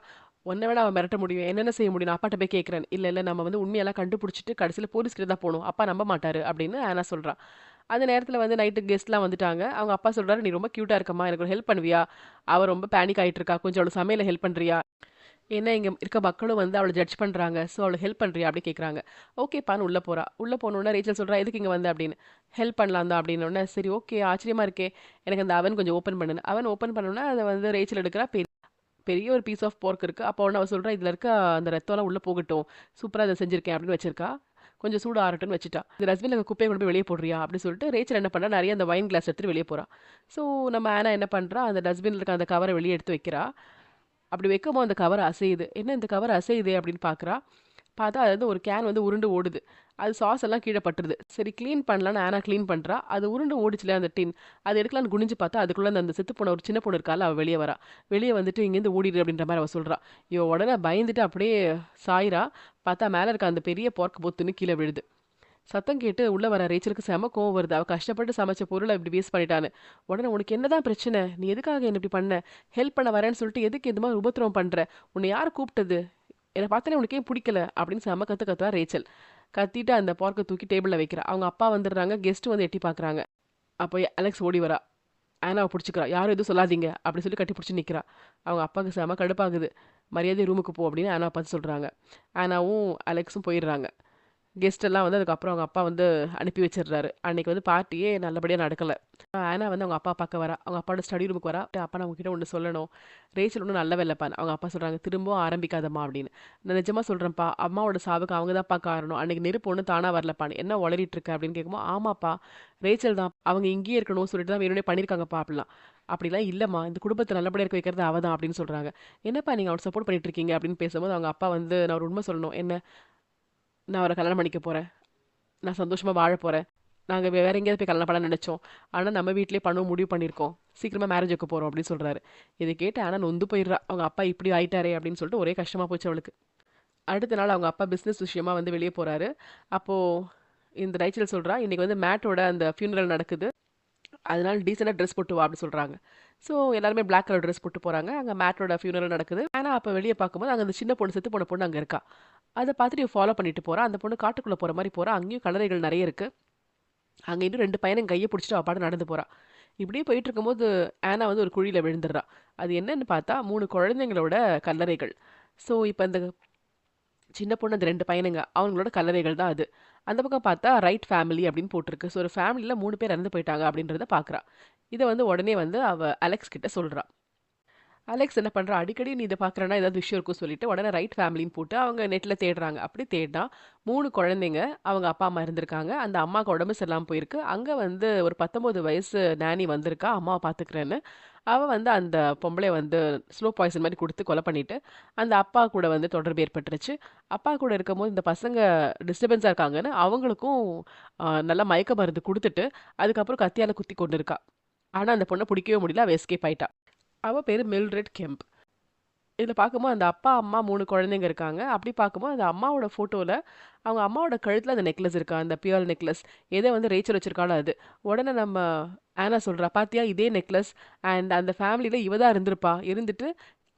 "உன்ன விட அவ மிரட்ட முடியும். என்னென்ன செய்ய முடியும்? நான் அப்பாட்ட போய் கேட்கிறேன்." "இல்ல, இல்ல நம்ம வந்து உண்மையெல்லாம் கண்டுபிடிச்சுட்டு கடைசியில போலீஸ் கிட்ட தான் போணும். அப்பா நம்ப மாட்டாரு" அப்படின்னு ஆனா சொல்றா. அந்த நேரத்துல வந்து நைட்டு கெஸ்ட்லாம் வந்துட்டாங்க. அவங்க அப்பா சொல்றாரு, "நீ ரொம்ப கியூட்டா இருக்கம்மா. எனக்கு ஒரு ஹெல்ப் பண்ணுவியா? அவ ரொம்ப பேனிக் ஆயிட்டு இருக்கா. கொஞ்சம் அவளுக்கு சமையல்ல ஹெல்ப் பண்றியா?" ஏன்னா, இங்க இருக்க மக்களும் வந்து அவள ஜட்ஜ் பண்றாங்க. ஸோ, அவளுக்கு ஹெல்ப் பண்றியா? அப்படி கேட்குறாங்க. ஓகேப்பான்னு உள்ள போறா. உள்ள போனோனே ரேச்சல் சொல்றா, "எதுக்கு இங்க வந்த?" அப்படின்னு. "ஹெல்ப் பண்ணலாம் தான்" அப்படின்னோனே, "சரி ஓகே, ஆச்சரியமா இருக்கே. எனக்கு அந்த அவன் கொஞ்சம் ஓப்பன் பண்ணுன்னு." அவன் ஓப்பன் பண்ணோனே, அத வந்து ரேச்சல் எடுக்கிறா. பெரிய ஒரு பீஸ் ஆஃப் போர்க் இருக்கு. அப்போ உடனே அவ சொல்றா, "இதுல இருக்க அந்த ரத்தம்லாம் உள்ள போகட்டும். சூப்பரா இத செஞ்சிருக்கேன்" அப்படின்னு வச்சிருக்கா. கொஞ்சம் சூடு ஆறட்டும்னு வச்சுட்டா. "இந்த டஸ்ட்பின்ல இருக்க குப்பைய கொண்டு போய் வெளிய போடுறியா?" அப்படி சொல்லிட்டு ரேச்சல் என்ன பண்றா, நெறைய அந்த வைன் கிளாஸ் எடுத்துட்டு வெளிய போறா. ஸோ, நம்ம ஆனா என்ன பண்றா, அந்த டஸ்ட்பின்ல இருக்க அந்த கவர வெளிய எடுத்து வைக்கிறா. அப்படி வைக்கும்போது அந்த கவர் அசையுது. என்ன இந்த கவர் அசையுதே அப்படின்னு பார்க்குறா. பார்த்தா அது வந்து ஒரு கேன் வந்து உருண்டு ஓடுது. அது சாஸ் எல்லாம் கீழ பட்டுருது. சரி கிளீன் பண்ணலான்னு ஆனா கிளீன் பண்றா. அது உருண்டு ஓடுச்சுல்லையா அந்த டின். அது எடுக்கலான்னு குனிஞ்சு பார்த்தா, அதுக்குள்ள அந்த செத்து போன ஒரு சின்ன பொண்ணு இருக்கால்ல, அவ வெளிய வரா. வெளிய வந்துட்டு இங்கேருந்து ஓடிரு அப்படின்ற மாரி அவ சொல்றா. இவ உடனே பயந்துட்டு அப்படியே சாயிறா. பார்த்தா மேல இருக்க அந்த பெரிய போர்க் பொத்துன்னு கீழ விழுது. சத்தம் கேட்டு உள்ள வர ரேச்சலுக்கு செம கோவம் வருது. அவ கஷ்டப்பட்டு சமைச்ச பொருள இப்படி வேஸ்ட் பண்ணிட்டான்னு. உடனே "உனக்கு என்னதான் பிரச்சனை? நீ எதுக்காக என்ன இப்படி பண்ண? ஹெல்ப் பண்ண வரேன்னு சொல்லிட்டு எதுக்கு இந்த மாரி உபத்திரவம் பண்ற? உன்னை யாரு கூப்பிட்டது? என்ன பார்த்தோனே உனக்கு ஏன் புடிக்கல?" அப்படின்னு செம கத்து கத்துறா ரேச்சல். கத்திட்டு அந்த போர்க்க தூக்கி டேபிள்ல வைக்கிறா. அவங்க அப்பா வந்துடுறாங்க. கெஸ்ட் வந்து எட்டி பார்க்குறாங்க. அப்போ அலெக்ஸ் ஓடி வரா. ஆனாவ புடிச்சுக்கிறா. "யாரும் எதுவும் சொல்லாதீங்க" அப்படி சொல்லி கட்டி புடிச்சு நிக்கிறா. அவங்க அப்பாவுக்கு செம கடுப்பாகுது. "மரியாதையா ரூமுக்கு போ" அப்படின்னு ஆனாவ பார்த்து சொல்றாங்க. ஆனாவும் அலெக்ஸும் போயிடுறாங்க. கெஸ்ட் எல்லாம் வந்து அதுக்கப்புறம் அவங்க அப்பா வந்து அனுப்பி வச்சிடுறாரு. அன்னைக்கு வந்து பார்ட்டியே நல்லபடியா நடக்கல. ஆனா வந்து அவங்க அப்பா பார்க்க வரா. அவங்க அப்பாவோட ஸ்டடி ரூமுக்கு வரா. "அப்பா நான் உங்ககிட்ட ஒண்ணு சொல்லணும். ரேச்சல் ஒண்ணும் நல்லவ இல்லப்பான்னு." அவங்க அப்பா சொல்றாங்க, "திரும்பவும் ஆரம்பிக்காதம்மா" அப்படின்னு. "நான் நிஜமா சொல்றேன்ப்பா. அம்மாவோட சாவுக்கு அவங்க தான்ப்பா காரணம். அன்னைக்கு நெருப்பு ஒண்ணும் தானா வரலப்பான்னு." "என்ன உளறிட்டு இருக்க?" அப்படின்னு கேட்கும்போது, "ஆமாப்பா. ரேச்சல் தான். அவங்க இங்கேயே இருக்கணும்னு சொல்லிட்டு தான் வேணும்னே பண்ணியிருக்காங்கப்பா" அப்படிலாம். "அப்படிலாம் இல்லம்மா. இந்த குடும்பத்த நல்லபடியா இருக்க வைக்கிறது அவ தான்" அப்படின்னு சொல்றாங்க. "என்னப்பா நீங்க அவளுக்கு சப்போர்ட் பண்ணிட்டு இருக்கீங்க?" அப்படின்னு பேசும்போது அவங்க அப்பா வந்து, "நான் ஒரு உண்மை சொல்லணும். என்ன? நான் அவர கல்யாணம் பண்ணிக்க போறேன். நான் சந்தோஷமா வாழப் போறேன். நாங்க வேற எங்கேயாவது போய் கல்யாணம் பண்ணலாம்னு நெனச்சோம். ஆனா நம்ம வீட்லயே பண்ணவும் முடிவு பண்ணியிருக்கோம். சீக்கிரமா மேரேஜ் வைக்க போறோம்" அப்படின்னு சொல்றாரு. இத கேட்டு ஆனா நொந்து போயிடுறா. அவங்க அப்பா இப்படி ஆயிட்டாரே அப்படின்னு சொல்லிட்டு ஒரே கஷ்டமா போச்சு அவளுக்கு. அடுத்த நாள் அவங்க அப்பா பிசினஸ் விஷயமா வந்து வெளிய போறாரு. அப்போ இந்த ரைச்சல் சொல்றா, "இன்னைக்கு வந்து மேட்டோட அந்த ஃபியூனரல் நடக்குது. அதனால டீசென்ட்டா ட்ரெஸ் போட்டு வா" அப்படி சொல்றாங்க. ஸோ எல்லாருமே பிளாக் கலர் ட்ரெஸ் போட்டு போறாங்க. அங்க மேட்டோட ஃபியூனரல் நடக்குது. ஆனா அப்ப வெளிய பார்க்கும்போது அங்க அந்த சின்ன பொண்ணு செத்து போன பொண்ணு அங்க இருக்கா. அத பார்த்துட்டு இவ ஃபாலோ பண்ணிட்டு போறா. அந்த பொண்ணு காட்டுக்குள்ள போற மாரி போறா. அங்கேயும் கல்லறைகள் நெறைய இருக்கு. அங்க இன்னும் 2 பையனுங்க கைய புடிச்சுட்டு அவ பாட்டுக்கு நடந்து போறா. இப்படியே போயிட்டு இருக்கும்போது ஆனா வந்து ஒரு குழியில விழுந்துடுறா. அது என்னன்னு பார்த்தா 3 குழந்தைங்களோட கல்லறைகள். ஸோ இப்ப இந்த சின்ன பொண்ணு அந்த 2 பையனுங்க. அவங்களோட கல்லறைகள் தான் அது. அந்த பக்கம் பார்த்தா ரைட் ஃபேமிலி அப்படின்னு போட்டிருக்கு. ஸோ ஒரு ஃபேமிலில 3 பேர் இறந்து போயிட்டாங்க அப்படின்றத பார்க்குறா. இத வந்து உடனே வந்து அவ அலெக்ஸ் கிட்ட சொல்றா. அலெக்ஸ் என்ன பண்றா, அடிக்கடி நீ இத பார்க்குறன்னா ஏதாவது விஷயம் இருக்கும்னு சொல்லிட்டு உடனே ரைட் ஃபேமிலின்னு போட்டு அவங்க நெட்ல தேடுறாங்க. அப்படி தேடுனா 3 குழந்தைங்க, அவங்க அப்பா, அம்மா இருந்திருக்காங்க. அந்த அம்மாவுக்கு உடம்பு சரியில்லாம போயிருக்கு. அங்க வந்து ஒரு 19 வயசு நானி வந்திருக்கா, அம்மாவ பார்த்துக்கிறேன்னு. அவ வந்து அந்த பொம்பளைய வந்து ஸ்லோ பாய்சன் மாரி குடுத்து கொலை பண்ணிட்டு, அந்த அப்பா கூட வந்து தொடர்பு ஏற்பட்டுருச்சு. அப்பா கூட இருக்கும்போது இந்த பசங்க டிஸ்டர்பன்ஸா இருக்காங்கன்னு அவங்களுக்கும் நல்லா மயக்க மருந்து குடுத்துட்டு, அதுக்கப்புறம் கத்தியால குத்தி கொன்னுருக்கா. ஆனா அந்த பொண்ண புடிக்கவே முடியல. அவ எஸ்கேப் ஆயிட்டா. அவ பேரு மில்ட்ரெட் கெம்ப். இதில பார்க்கும்போது அந்த அப்பா, அம்மா 3 குழந்தைங்க இருக்காங்க. அப்படி பார்க்கும்போது அந்த அம்மாவோட ஃபோட்டோல, அவங்க அம்மாவோட கழுத்தில அந்த நெக்லஸ் இருக்கா, அந்த பியர்ல் நெக்லஸ். எத வந்து ரேச்சல் வச்சிருக்காளோ அது. உடனே நம்ம ஆனா சொல்றா, "பாத்தியா இதே நெக்லஸ் அண்ட் அந்த ஃபேமிலில இவ தான் இருந்திருப்பா. இருந்துட்டு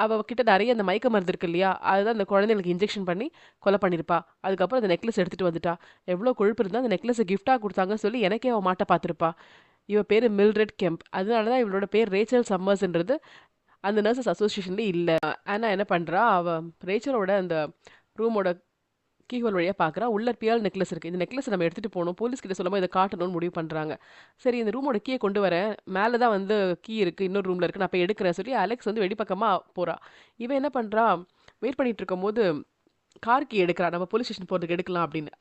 அவ கிட்ட நெறைய அந்த மயக்க மருந்து இருக்கு இல்லையா? அதுதான் அந்த குழந்தைகளுக்கு இன்ஜெக்ஷன் பண்ணி கொலை பண்ணியிருப்பா. அதுக்கப்புறம் அந்த நெக்லஸ் எடுத்துட்டு வந்துட்டா. எவ்ளோ கொழுப்பு இருந்தா அந்த நெக்லஸ கிஃப்ட்டா குடுத்தாங்கன்னு சொல்லி எனக்கே அவ மாட்ட பார்த்துருப்பா. இவ பேரு மில்ட்ரெட் கெம்ப். அதனால தான் இவளோட பேர் ரேச்சல் சம்மர்ஸ்ன்றது அந்த நர்சஸ் அசோசியேஷன்லயே இல்ல. ஆனா என்ன பண்றா, அவ ரேச்சலோட அந்த ரூமோட கீஹோல் வழியா பார்க்குறா. உள்ள பியர்ல் நெக்லஸ் இருக்கு. இந்த நெக்லஸ நம்ம எடுத்துட்டு போணும். போலீஸ் கிட்ட சொல்லும்போது இத காட்டணும்னு முடிவு பண்றாங்க. சரி இந்த ரூமோட கீய கொண்டு வரேன். மேல தான் வந்து கீ இருக்கு. இன்னொரு ரூம்ல இருக்கு. நான் போய் எடுக்கிறேன் சொல்லி அலெக்ஸ் வந்து வெளிப்பக்கமா போறா. இவ என்ன பண்றா, வெயிட் பண்ணிட்டு இருக்கும்போது கார் கீ எடுக்கிறா. நம்ம போலீஸ் ஸ்டேஷன் போறதுக்கு எடுக்கலாம் அப்படின்னு.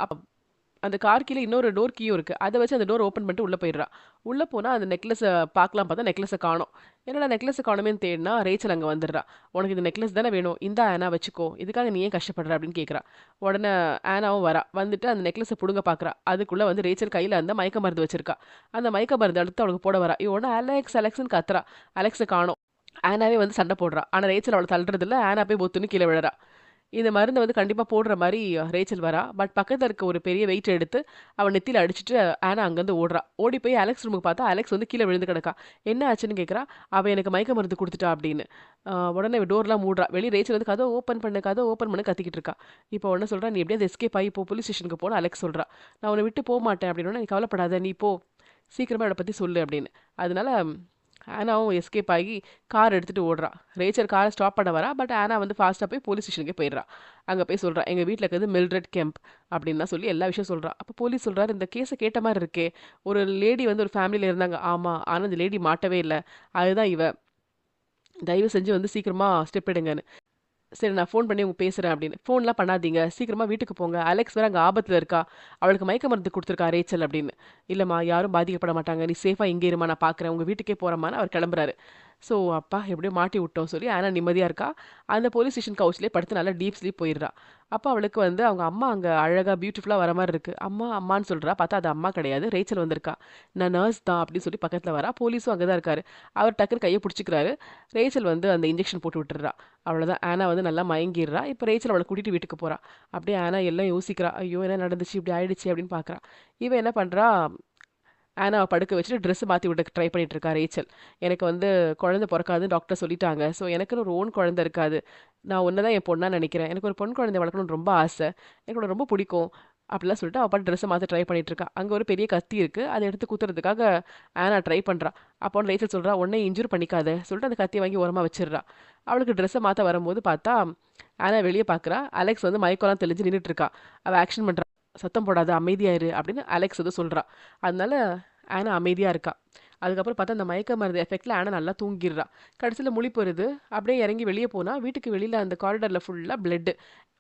அந்த கார் கீழ இன்னொரு டோர் கீயும் இருக்கு. அத வச்சு அந்த டோர் ஓப்பன் பண்ணிட்டு உள்ள போயிடுறா. உள்ள போனா அந்த நெக்லஸ பார்க்கலாம் பார்த்தா நெக்லஸ காணோம். என்னடா நெக்லஸ காணோமேன்னு தேடுனா ரேச்சல் அங்க வந்துடுறா. "உனக்கு இந்த நெக்லஸ் தானே வேணும். இந்தா ஆனா வச்சுக்கோ. இதுக்காக நீ ஏன் கஷ்டப்படுற?" அப்படின்னு கேட்கிறா. உடனே ஆனாவும் வரா. வந்துட்டு அந்த நெக்லஸ புடுங்க பார்க்குறா. அதுக்குள்ள வந்து ரேச்சல் கையில அந்த மயக்க மருந்து வச்சிருக்கா. அந்த மயக்க மருந்து எடுத்து அவளுக்கு போட வரா. இவ உடனே அலெக்ஸ் அலெக்ஸ்ன்னு கத்துறா. அலெக்ஸ காணோம். ஆனாவே வந்து சண்ட போடுறா. ஆனா ரேச்சல் அவள தள்ளுறதில்ல. ஆனா போய் பொத்துன்னு கீழ விழறா. இந்த மருந்த வந்து கண்டிப்பா போடுற மாரி ரேச்சல் வரா. பட் பக்கத்துல இருக்க ஒரு பெரிய வெயிட் எடுத்து அவ நெத்தியில அடிச்சுட்டு ஆனா அங்கருந்து ஓடுறா. ஓடி போய் அலெக்ஸ் ரூமுக்கு பார்த்தா, அலெக்ஸ் வந்து கீழ விழுந்து கிடக்கா. என்ன ஆச்சுன்னு கேட்கிறா. அவ எனக்கு மயக்க மருந்து குடுத்துட்டா அப்படின்னு. உடனே இவ டோர்லாம் மூடுறா. வெளிய ரேச்சல் வந்து கதவ ஓப்பன் பண்ணு, கதவ ஓப்பன் பண்ணு கத்திக்கிட்டு இருக்கா. இப்போ உடனே சொல்றா, "நீ எப்படியாவது எஸ்கேப் ஆயி போ போலீஸ் ஸ்டேஷனுக்கு போன்னு" அலெக்ஸ் சொல்றா. "நான் உன்ன விட்டு போமாட்டேன்" அப்படின்னோனே, "நீ கவலைப்படாத நீ போ. சீக்கிரமா இவள பத்தி சொல்லு" அப்படின்னு. அதனால ஆனாவும் எஸ்கேப் ஆகி கார் எடுத்துட்டு ஓடுறா. ரேச்சல் கார ஸ்டாப் பண்ண வரா. பட் ஆனா வந்து ஃபாஸ்ட்டா போய் போலீஸ் ஸ்டேஷனுக்கே போயிடுறா. அங்க போய் சொல்றா, "எங்க வீட்ல இருக்கிறது மில்ட்ரெட் கெம்ப்" அப்படின்லாம் சொல்லி எல்லா விஷயம் சொல்றா. அப்ப போலீஸ் சொல்றாரு, "இந்த கேஸ கேட்ட மாரி இருக்கே. ஒரு லேடி வந்து ஒரு ஃபேமிலில இருந்தாங்க." "ஆமா. ஆனா இந்த லேடி மாட்டவே இல்ல. அதுதான் இவ. தயவு செஞ்சு வந்து சீக்கிரமா ஸ்டெப் எடுங்கன்னு." சரி நான் ஃபோன் பண்ணி உங்க பேசுறேன் அப்படின்னு. "ஃபோன்லாம் பண்ணாதீங்க. சீக்கிரமா வீட்டுக்கு போங்க. அலெக்ஸ் வேற அங்க ஆபத்துல இருக்கா. அவளுக்கு மயக்க மருந்து குடுத்துருக்கா ரேச்சல்" அப்படின்னு. "இல்லம்மா யாரும் பாதிக்கப்பட மாட்டாங்க. நீ சேஃபா இங்கே இரும்மா நான் பார்க்குறேன். உங்க வீட்டுக்கே போறேம்மான்னு" அவர் கிளம்புறாரு. ஸோ அப்பா எப்படியோ மாட்டி விட்டோம் சொல்லி ஆனா நிம்மதியா இருக்கா. அந்த போலீஸ் ஸ்டேஷன் கவுச்லயே படுத்து நல்லா டீப் ஸ்லீப் போயிடுறா. அப்ப அவளுக்கு வந்து அவங்க அம்மா அங்க அழகா பியூட்டிஃபுல்லா வர மாரி இருக்கு. அம்மா அம்மான்னு சொல்றா. பார்த்தா அது அம்மா கிடையாது. ரேச்சல் வந்திருக்கா. "நான் நர்ஸ் தான்" அப்படின்னு சொல்லி பக்கத்துல வரா. போலீஸும் அங்க தான் இருக்காரு. அவர் டக்குன்னு கைய புடிச்சுக்கிறாரு. ரேச்சல் வந்து அந்த இன்ஜெக்ஷன் போட்டு விட்டுர்றா. அவ்வளோதான். ஆனா வந்து நல்லா மயங்கிர்றா. இப்ப ரேச்சல் அவள கூட்டிட்டு வீட்டுக்கு போறா. அப்படியே ஆனா எல்லாம் யோசிக்கிறா. ஐயோ! என்ன நடந்துச்சு? இப்படி ஆயிடுச்சே அப்படின்னு பார்க்குறா. இவ என்ன பண்றா, ஆனாவ படுக்க வச்சுட்டு ட்ரெஸ் மாத்தி விட ட்ரை பண்ணிட்டு இருக்கா ரேச்சல். எனக்கு வந்து குழந்தை பொறக்காதுன்னு டாக்டர் சொல்லிட்டாங்க. ஸோ எனக்குன்னு ஒரு ஓன் குழந்தை இருக்காது. நான் உன்ன தான் என் பொண்ணா நினைக்கிறேன். எனக்கு ஒரு பொண் குழந்தை வளர்க்கணும்னு ரொம்ப ஆசை. எனக்கு உன்ன ரொம்ப பிடிக்கும். அப்படிலாம் சொல்லிட்டு அவ பாட்டு ட்ரெஸ்ஸ மாத்த ட்ரை பண்ணிட்டு இருக்கா. அங்க ஒரு பெரிய கத்தி இருக்கு. அத எடுத்து குத்துறதுக்காக ஆனா ட்ரை பண்றா. அப்போ ரேச்சல் சொல்றா, "உன்னையும் இன்ஜூர் பண்ணிக்காத" சொல்லிட்டு அந்த கத்திய வாங்கி ஓரமா வச்சிடுறா. அவளுக்கு ட்ரெஸ்ஸ மாத்த வரும்போது பார்த்தா, ஆனா வெளிய பார்க்குறா. அலெக்ஸ் வந்து மயக்கம்லாம் தெளிஞ்சு நின்னுட்டு இருக்கா. அவ ஆக்ஷன் பண்றா. "சத்தம் போடாத, அமைதியா இரு" அப்படின்னு அலெக்ஸ் வந்து சொல்றா. அதனால ஆனா அமைதியா இருக்கா. அதுக்கப்புறம் பார்த்தா அந்த மயக்க மருந்து எஃபெக்ட்ல ஆனா நல்லா தூங்கிர்றா. கடைசில முழிப்பு வருது. அப்படியே இறங்கி வெளிய போனா, வீட்டுக்கு வெளியில அந்த காரிடார்ல ஃபுல்லா பிளட்.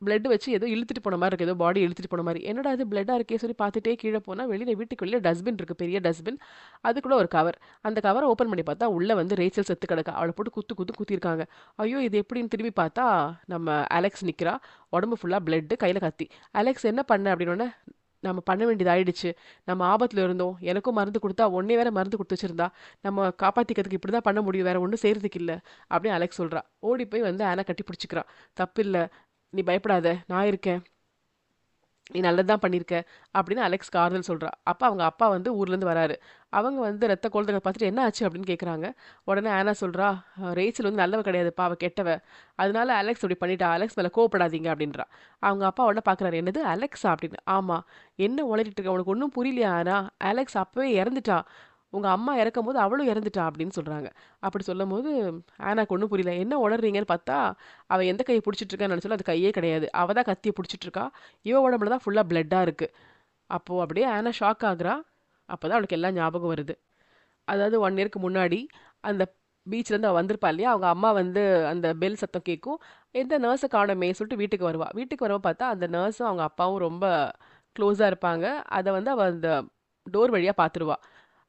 பிளட் வச்சு ஏதோ இழுத்துட்டு போன மாரி இருக்கு. ஏதோ பாடி இழுத்துட்டு போன மாரி. என்னடா இது பிளட்டா இருக்கே சொல்லி பார்த்துட்டே கீழ போனா, வெளியில வீட்டுக்கு வெளியில டஸ்ட்பின் இருக்கு. பெரிய டஸ்ட்பின். அதுக்குள்ள ஒரு கவர். அந்த கவர ஓப்பன் பண்ணி பார்த்தா, உள்ள வந்து ரேச்சல் செத்து கிடக்கா. அவள போட்டு குத்து குத்து குத்திருக்காங்க. ஐயோ! இது எப்படின்னு திரும்பி பார்த்தா, நம்ம அலெக்ஸ் நிக்கிறா. உடம்பு ஃபுல்லா பிளட், கையில கத்தி. "அலெக்ஸ் என்ன பண்ண?" அப்படின்னோனே, "நம்ம பண்ண வேண்டியது ஆயிடுச்சு. நம்ம ஆபத்துல இருந்தோம். எனக்கும் மருந்து குடுத்தா, உன்னைய வேற மருந்து குடுத்து வச்சிருந்தா. நம்ம காப்பாத்திக்கிறதுக்கு இப்படி தான் பண்ண முடியும். வேற ஒண்ணும் செய்றதுக்கு இல்ல." அப்படின்னு அலெக்ஸ் சொல்றா. ஓடி போய் வந்து ஆனா கட்டி பிடிச்சுக்கிறா. "தப்பில்ல. நீ பயப்படாத. நான் இருக்கேன். நீ நல்லது தான் பண்ணியிருக்க" அப்படின்னு அலெக்ஸ்க்கு ஆறுதல் சொல்றா. அப்ப அவங்க அப்பா வந்து ஊர்லேருந்து வராரு. அவங்க வந்து ரத்த கொள்ளைகள பார்த்துட்டு என்ன ஆச்சு அப்படின்னு கேட்குறாங்க. உடனே ஆனா சொல்றா, ரேச்சல் வந்து நல்லவ கிடையாதுப்பா. அவ கெட்டவ. அதனால அலெக்ஸ் இப்படி பண்ணிட்டா. அலெக்ஸ் மேல கோவப்படாதீங்க" அப்படின்றா. அவங்க அப்பா உடனே பார்க்குறாரு. "என்னது அலெக்ஸா?" அப்படின்னு. "ஆமா. என்ன உளறிட்டு இருக்க? உனக்கு ஒண்ணும் புரியலையா ஆனா? அலெக்ஸ் அப்பவே இறந்துட்டா. உங்க அம்மா இறக்கும்போது அவளும் இறந்துட்டா அப்படின்னு சொல்றாங்க. அப்படி சொல்லும்போது ஆனாக்கு ஒண்ணும் புரியல. என்ன உளறுறீங்கன்னு பார்த்தா, அவ எந்த கைய புடிச்சிட்டு இருக்கான்னு நெனச்சாலும் அது கையே கிடையாது. அவ தான் கத்திய புடிச்சிட்டு இருக்கா. இவ உடம்புல தான் ஃபுல்லா பிளட்டா இருக்கு. அப்போ அப்படியே ஆனா ஷாக் ஆகுறா. அப்பதான் அவளுக்கு எல்லாம் ஞாபகம் வருது. அதாவது 1 இயர்க்கு முன்னாடி அந்த பீச்லேருந்து அவ வந்திருப்பா இல்லையா? அவங்க அம்மா வந்து அந்த பெல் சத்தம் கேட்கும். எந்த நர்ஸ காணோமே சொல்லிட்டு வீட்டுக்கு வருவா. வீட்டுக்கு வரவு பார்த்தா, அந்த நர்ஸும் அவங்க அப்பாவும் ரொம்ப க்ளோஸா இருப்பாங்க. அத வந்து அவ அந்த டோர் வழியா பார்த்துருவா.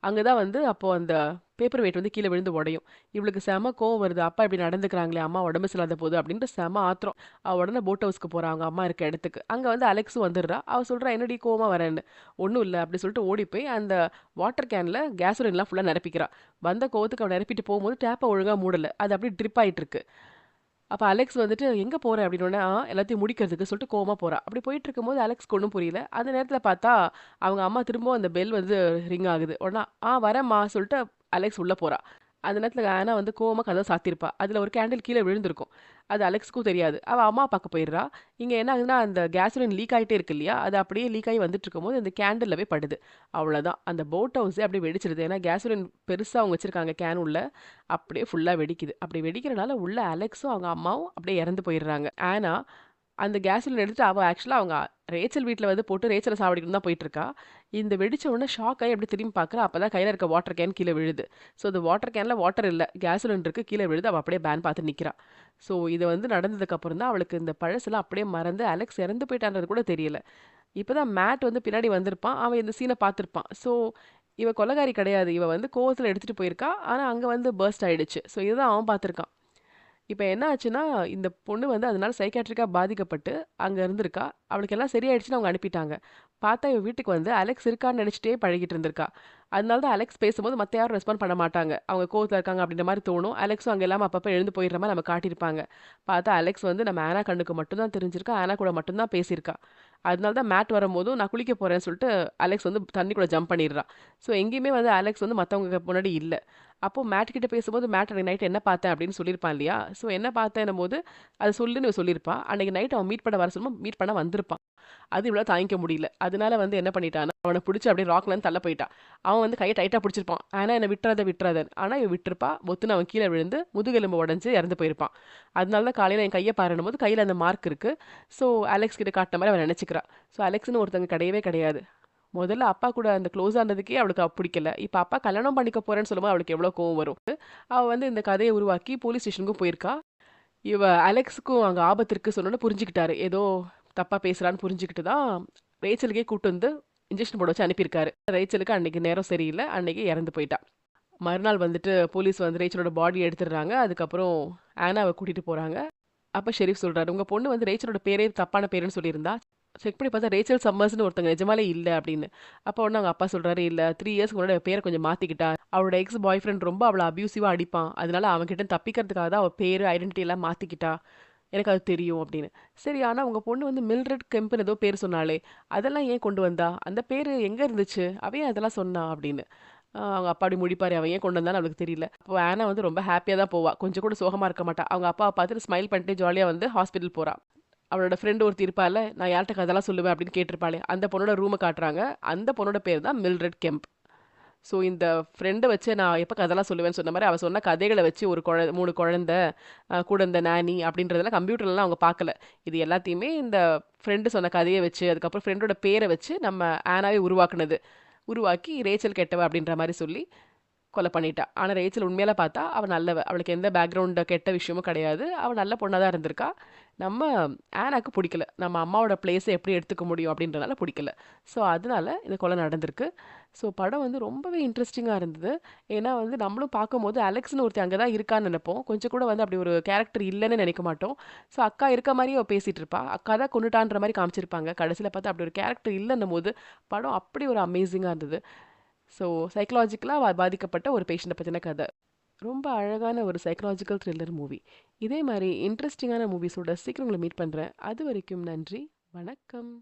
அங்க தான் வந்து அப்போ அந்த பேப்பர் வெயிட் வந்து கீழ விழுந்து உடையும். இவளுக்கு செம கோவம் வருது. அப்பா இப்படி நடந்துக்கிறாங்களே, அம்மா உடம்பு சரியில்லாத போது அப்படின்ட்டு செம ஆத்திரம். அவ உடனே போட் ஹவுஸ்க்கு போறா, அவங்க அம்மா இருக்க இடத்துக்கு. அங்க வந்து அலெக்ஸும் வந்துடுறா. அவ சொல்றா, "என்னடி கோவமா வரேன்னு?" "ஒண்ணும் இல்ல" அப்படி சொல்லிட்டு ஓடி போய் அந்த வாட்டர் கேன்ல கேஸோலின்லாம் ஃபுல்லா நிரப்பிக்கிறா. வந்த கோவத்துக்கு அவ நிரப்பிட்டு போகும்போது டேப்ப ஒழுங்கா மூடல. அது அப்படியே ட்ரிப் ஆயிட்டு இருக்கு. அப்ப அலெக்ஸ் வந்துட்டு, "எங்க போற?" அப்படின்னோனே, எல்லாத்தையும் முடிக்கிறதுக்கு" சொல்லிட்டு கோவமா போறா. அப்படி போயிட்டுருக்கும்போது அலெக்ஸ்க்கு ஒண்ணும் புரியல. அந்த நேரத்துல பார்த்தா, அவங்க அம்மா திரும்பவும் அந்த பெல் வந்து ரிங் ஆகுது. உடனே, வரேன்மா" சொல்லிட்டு அலெக்ஸ் உள்ள போறா. அந்த நேரத்துல ஆனா வந்து கோவமா கதவ சாத்தியிருப்பா. அதுல ஒரு கேண்டில் கீழ விழுந்திருக்கும். அது அலெக்ஸ்க்கும் தெரியாது. அவ அம்மா பார்க்க போயிடுறா. இங்க என்ன ஆகுதுன்னா, அந்த கேஸோலின் லீக் ஆயிட்டே இருக்கு இல்லையா? அது அப்படியே லீக் ஆகி வந்துட்டுருக்கும்போது, அந்த கேண்டில்ல போய் படுது. அவ்வளோதான். அந்த போட் ஹவுஸே அப்படியே வெடிச்சிடுது. ஏன்னா கேஸோலின் பெருசா அவங்க வச்சிருக்காங்க கேன் உள்ள. அப்படியே ஃபுல்லா வெடிக்குது. அப்படி வெடிக்கிறனால உள்ள அலெக்ஸும், அவங்க அம்மாவும் அப்படியே இறந்து போயிடுறாங்க. ஆனா, அந்த கேஸ் சிலிண்டர் எடுத்துட்டு அவ ஆக்சுவலா அவங்க ரேச்சல் வீட்ல வந்து போட்டு ரேச்சல சாவடிக்கணும்னு தான் போயிட்டுருக்கா. இந்த வெடிச்ச உடனே ஷாக் ஆயி அப்படி திரும்பி பார்க்குறா. அப்பதான் கையில இருக்க வாட்டர் கேன் கீழ விழுது. ஸோ, அந்த வாட்டர் கேன்ல வாட்டர் இல்ல. கேஸ் சிலிண்டருக்கு கீழ விழுது. அவ அப்படியே பேன் பார்த்து நிக்கிறா. ஸோ, இது வந்து நடந்ததுக்கு அப்புறம் தான் அவளுக்கு இந்த பழசெல்லாம் அப்படியே மறந்து அலெக்ஸ் இறந்து போயிட்டான்றது கூட தெரியல. இப்பதான் மேட் வந்து பின்னாடி வந்திருப்பான். அவன் இந்த சீன பார்த்திருப்பான். ஸோ, இவ கொலைகாரி கிடையாது. இவ வந்து கோவத்துல எடுத்துட்டு போயிருக்கா. ஆனா, அங்க வந்து பர்ஸ்ட் ஆயிடுச்சு. ஸோ, இதுதான் அவன் பார்த்திருக்கான். இப்ப என்ன ஆச்சுன்னா, இந்த பொண்ணு வந்து அதனால சைக்கியாட்ரிக்கா பாதிக்கப்பட்டு அங்க இருந்திருக்கா. அவளுக்கு எல்லாம் சரியாயிடுச்சுன்னு அவங்க அனுப்பிட்டாங்க. பார்த்தா இவ வீட்டுக்கு வந்து அலெக்ஸ் இருக்கான்னு நெனச்சுட்டே பழகிட்டு இருந்திருக்கா. அதனால தான் அலெக்ஸ் பேசும்போது மத்த யாரும் ரெஸ்பாண்ட் பண்ண மாட்டாங்க. அவங்க கோவத்துல இருக்காங்க அப்படின்ற மாரி தோணும். அலெக்ஸும் அங்க இல்லாம அப்பப்ப எழுந்து போயிடுற மாரி நம்ம காட்டியிருப்பாங்க. பார்த்தா அலெக்ஸ் வந்து நம்ம ஆனா கண்ணுக்கு மட்டும் தான் தெரிஞ்சிருக்கா. ஆனா கூட மட்டும் தான் பேசியிருக்கா. அதனால தான் மேட் வரும்போதும் நான் குளிக்க போறேன்னு சொல்லிட்டு அலெக்ஸ் வந்து தண்ணிக்குள்ள ஜம்ப் பண்ணிடுறா. ஸோ எங்கேயுமே வந்து அலெக்ஸ் வந்து மத்தவங்க முன்னாடி இல்ல. அப்போ மேட் கிட்ட பேசும்போது, "மேட் அன்னைக்கு நைட் என்ன பார்த்தேன்?" அப்படின்னு சொல்லியிருப்பான் இல்லையா? ஸோ என்ன பார்த்தேன்னும்போது, அத சொல்லுன்னு இவ சொல்லியிருப்பா. அன்னைக்கு நைட் அவன் மீட் பண்ண வர சொல்லும்போது, மீட் பண்ண வந்திருப்பான். அது இவளால தாங்கிக்க முடியல. அதனால வந்து என்ன பண்ணிட்டான்னா, அவன புடிச்சு அப்படியே ராக்லருந்து தள்ள போயிட்டா. அவன் வந்து கைய டைட்டா புடிச்சிருப்பான். ஆனா என்ன விட்றாத விட்றாதன்னு. ஆனா இவ விட்டுருப்பா. பொத்துன்னு அவன் கீழ விழுந்து முதுகெலும்பு உடைஞ்சு இறந்து போயிருப்பான். அதனால தான் காலையில என் கைய பாருன்னும்போது, கையில அந்த மார்க் இருக்கு. ஸோ அலெக்ஸ் கிட்ட காட்டுன மாரி அவ நெனச்சுக்கிறா. ஸோ அலெக்ஸ்ன்னு ஒருத்தங்க கிடையவே கிடையாது. முதல்ல அப்பா கூட அந்த க்ளோஸா இருந்ததுக்கே அவளுக்கு பிடிக்கல. இப்ப அப்பா கல்யாணம் பண்ணிக்க போறேன்னு சொல்லும்போது அவளுக்கு எவ்வளோ கோவம் வரும். அவ வந்து இந்த கதைய உருவாக்கி போலீஸ் ஸ்டேஷனுக்கும் போயிருக்கா. இவ அலெக்ஸுக்கும் அங்க ஆபத்து இருக்கு சொன்னோனே புரிஞ்சுக்கிட்டாரு. ஏதோ தப்பா பேசுறான்னு புரிஞ்சுகிட்டு தான் ரேச்சலுக்கே கூட்டு வந்து இன்ஜெக்ஷன் போட வச்சு அனுப்பியிருக்காரு. ரேச்சலுக்கு அன்னைக்கு நேரம் சரியில்ல. அன்னைக்கு இறந்து போயிட்டா. மறுநாள் வந்துட்டு போலீஸ் வந்து ரேச்சலோட பாடி எடுத்துடுறாங்க. அதுக்கப்புறம் ஆனாவ கூட்டிட்டு போறாங்க. அப்ப ஷெரீஃப் சொல்றாரு, "உங்க பொண்ணு வந்து ரேச்சலோட பேரே தப்பான பேருன்னு சொல்லியிருந்தா. செக் பண்ணி பார்த்தா ரேச்சல் சம்மர்ஸ்ன்னு ஒருத்தங்க நிஜமாலே இல்ல" அப்படின்னு. அப்போ உடனே அவங்க அப்பா சொல்றாரு, "இல்ல 3 இயர்ஸ்க்கு முன்னாடி அவ பேர கொஞ்சம் மாத்திக்கிட்டா. அவளோட எக்ஸ் பாய் ஃப்ரெண்ட் ரொம்ப அவள அப்யூசிவா அடிப்பான். அதனால அவன்கிட்ட தப்பிக்கிறதுக்காக தான் அவ பேரு, ஐடென்டிட்டி எல்லாம் மாத்திக்கிட்டா. எனக்கு அது தெரியும்" அப்படின்னு. சரி, ஆனா உங்க பொண்ணு வந்து மில்ட்ரெட் கெம்ப்ன்னு ஏதோ பேர் சொன்னாளே, அதெல்லாம் ஏன் கொண்டு வந்தா? அந்த பேரு எங்க இருந்துச்சு? அவ ஏன் அதெல்லாம் சொன்னா? அப்படின்னு. அவங்க அப்பா அப்படி முழிப்பாரு. அவன் ஏன் கொண்டு வந்தான்னு அவளுக்கு தெரியல. அப்போ ஆனா வந்து ரொம்ப ஹேப்பியா தான் போவா. கொஞ்சம் கூட சோகமா இருக்க மாட்டா. அவங்க அப்பாவ பார்த்துட்டு ஸ்மைல் பண்ணிட்டு ஜாலியா வந்து ஹாஸ்பிட்டல் போறா. அவளோட ஃப்ரெண்ட் ஒருத்தி இருப்பாள்ல, நான் யார்ட்ட கதெல்லாம் சொல்லுவேன் அப்படின்னு கேட்டிருப்பாளே, அந்த பொண்ணோட ரூம காட்டுறாங்க. அந்த பொண்ணோட பேர் தான் மில்ட்ரெட் கெம்ப். ஸோ இந்த ஃப்ரெண்ட வச்சு நான் எப்ப கதெல்லாம் சொல்லுவேன்னு சொன்ன மாரி, அவ சொன்ன கதைகள வச்சு ஒரு 3 குழந்தை, கூட இந்த நானி அப்படின்றதெல்லாம் கம்ப்யூட்டர்லலாம் அவங்க பார்க்கல. இது எல்லாத்தையுமே இந்த ஃப்ரெண்டு சொன்ன கதைய வச்சு, அதுக்கப்புறம் ஃப்ரெண்டோட பேர வச்சு நம்ம ஆனாவே உருவாக்குனது. உருவாக்கி ரேச்சல் கெட்டவ அப்படின்ற மாரி சொல்லி கொலை பண்ணிட்டா. ஆனா ரேச்சல் உண்மையில பார்த்தா, அவ நல்லவ. அவளுக்கு எந்த பேக்கிரவுண்ட் கெட்ட விஷயமும் கிடையாது. அவ நல்ல பொண்ணா தான் இருந்திருக்கா. நம்ம ஆனாக்கு புடிக்கல. நம்ம அம்மாவோட பிளேஸ எப்படி எடுத்துக்க முடியும் அப்படின்றனால புடிக்கல. ஸோ அதனால இந்த கொலை நடந்திருக்கு. ஸோ படம் வந்து ரொம்பவே இன்ட்ரெஸ்டிங்கா இருந்தது. ஏன்னா வந்து நம்மளும் பார்க்கும்போது அலெக்ஸ்ன்னு ஒருத்தி அங்க தான் இருக்கான்னு நெனைப்போம். கொஞ்சம் கூட வந்து அப்படி ஒரு கேரக்டர் இல்லன்னு நெனைக்க மாட்டோம். ஸோ அக்கா இருக்க மாரியே அவ பேசிட்டு இருப்பா. அக்கா தான் கொன்னுட்டான்ற மாரி காமிச்சிருப்பாங்க. கடைசியில பார்த்தா அப்படி ஒரு கேரக்டர் இல்லன்னும்போது, படம் அப்படி ஒரு அமேசிங்கா இருந்தது. ஸோ சைக்காலஜிக்கலா பாதிக்கப்பட்ட ஒரு பேஷண்ட்ட பத்தின கதை. ரொம்ப அழகான ஒரு சைக்காலஜிக்கல் த்ரில்லர் மூவி. இதே மாரி இன்ட்ரெஸ்டிங்கான மூவிஸோட சீக்கிரம் உங்கள மீட் பண்றேன். அதுவரைக்கும் நன்றி. வணக்கம்.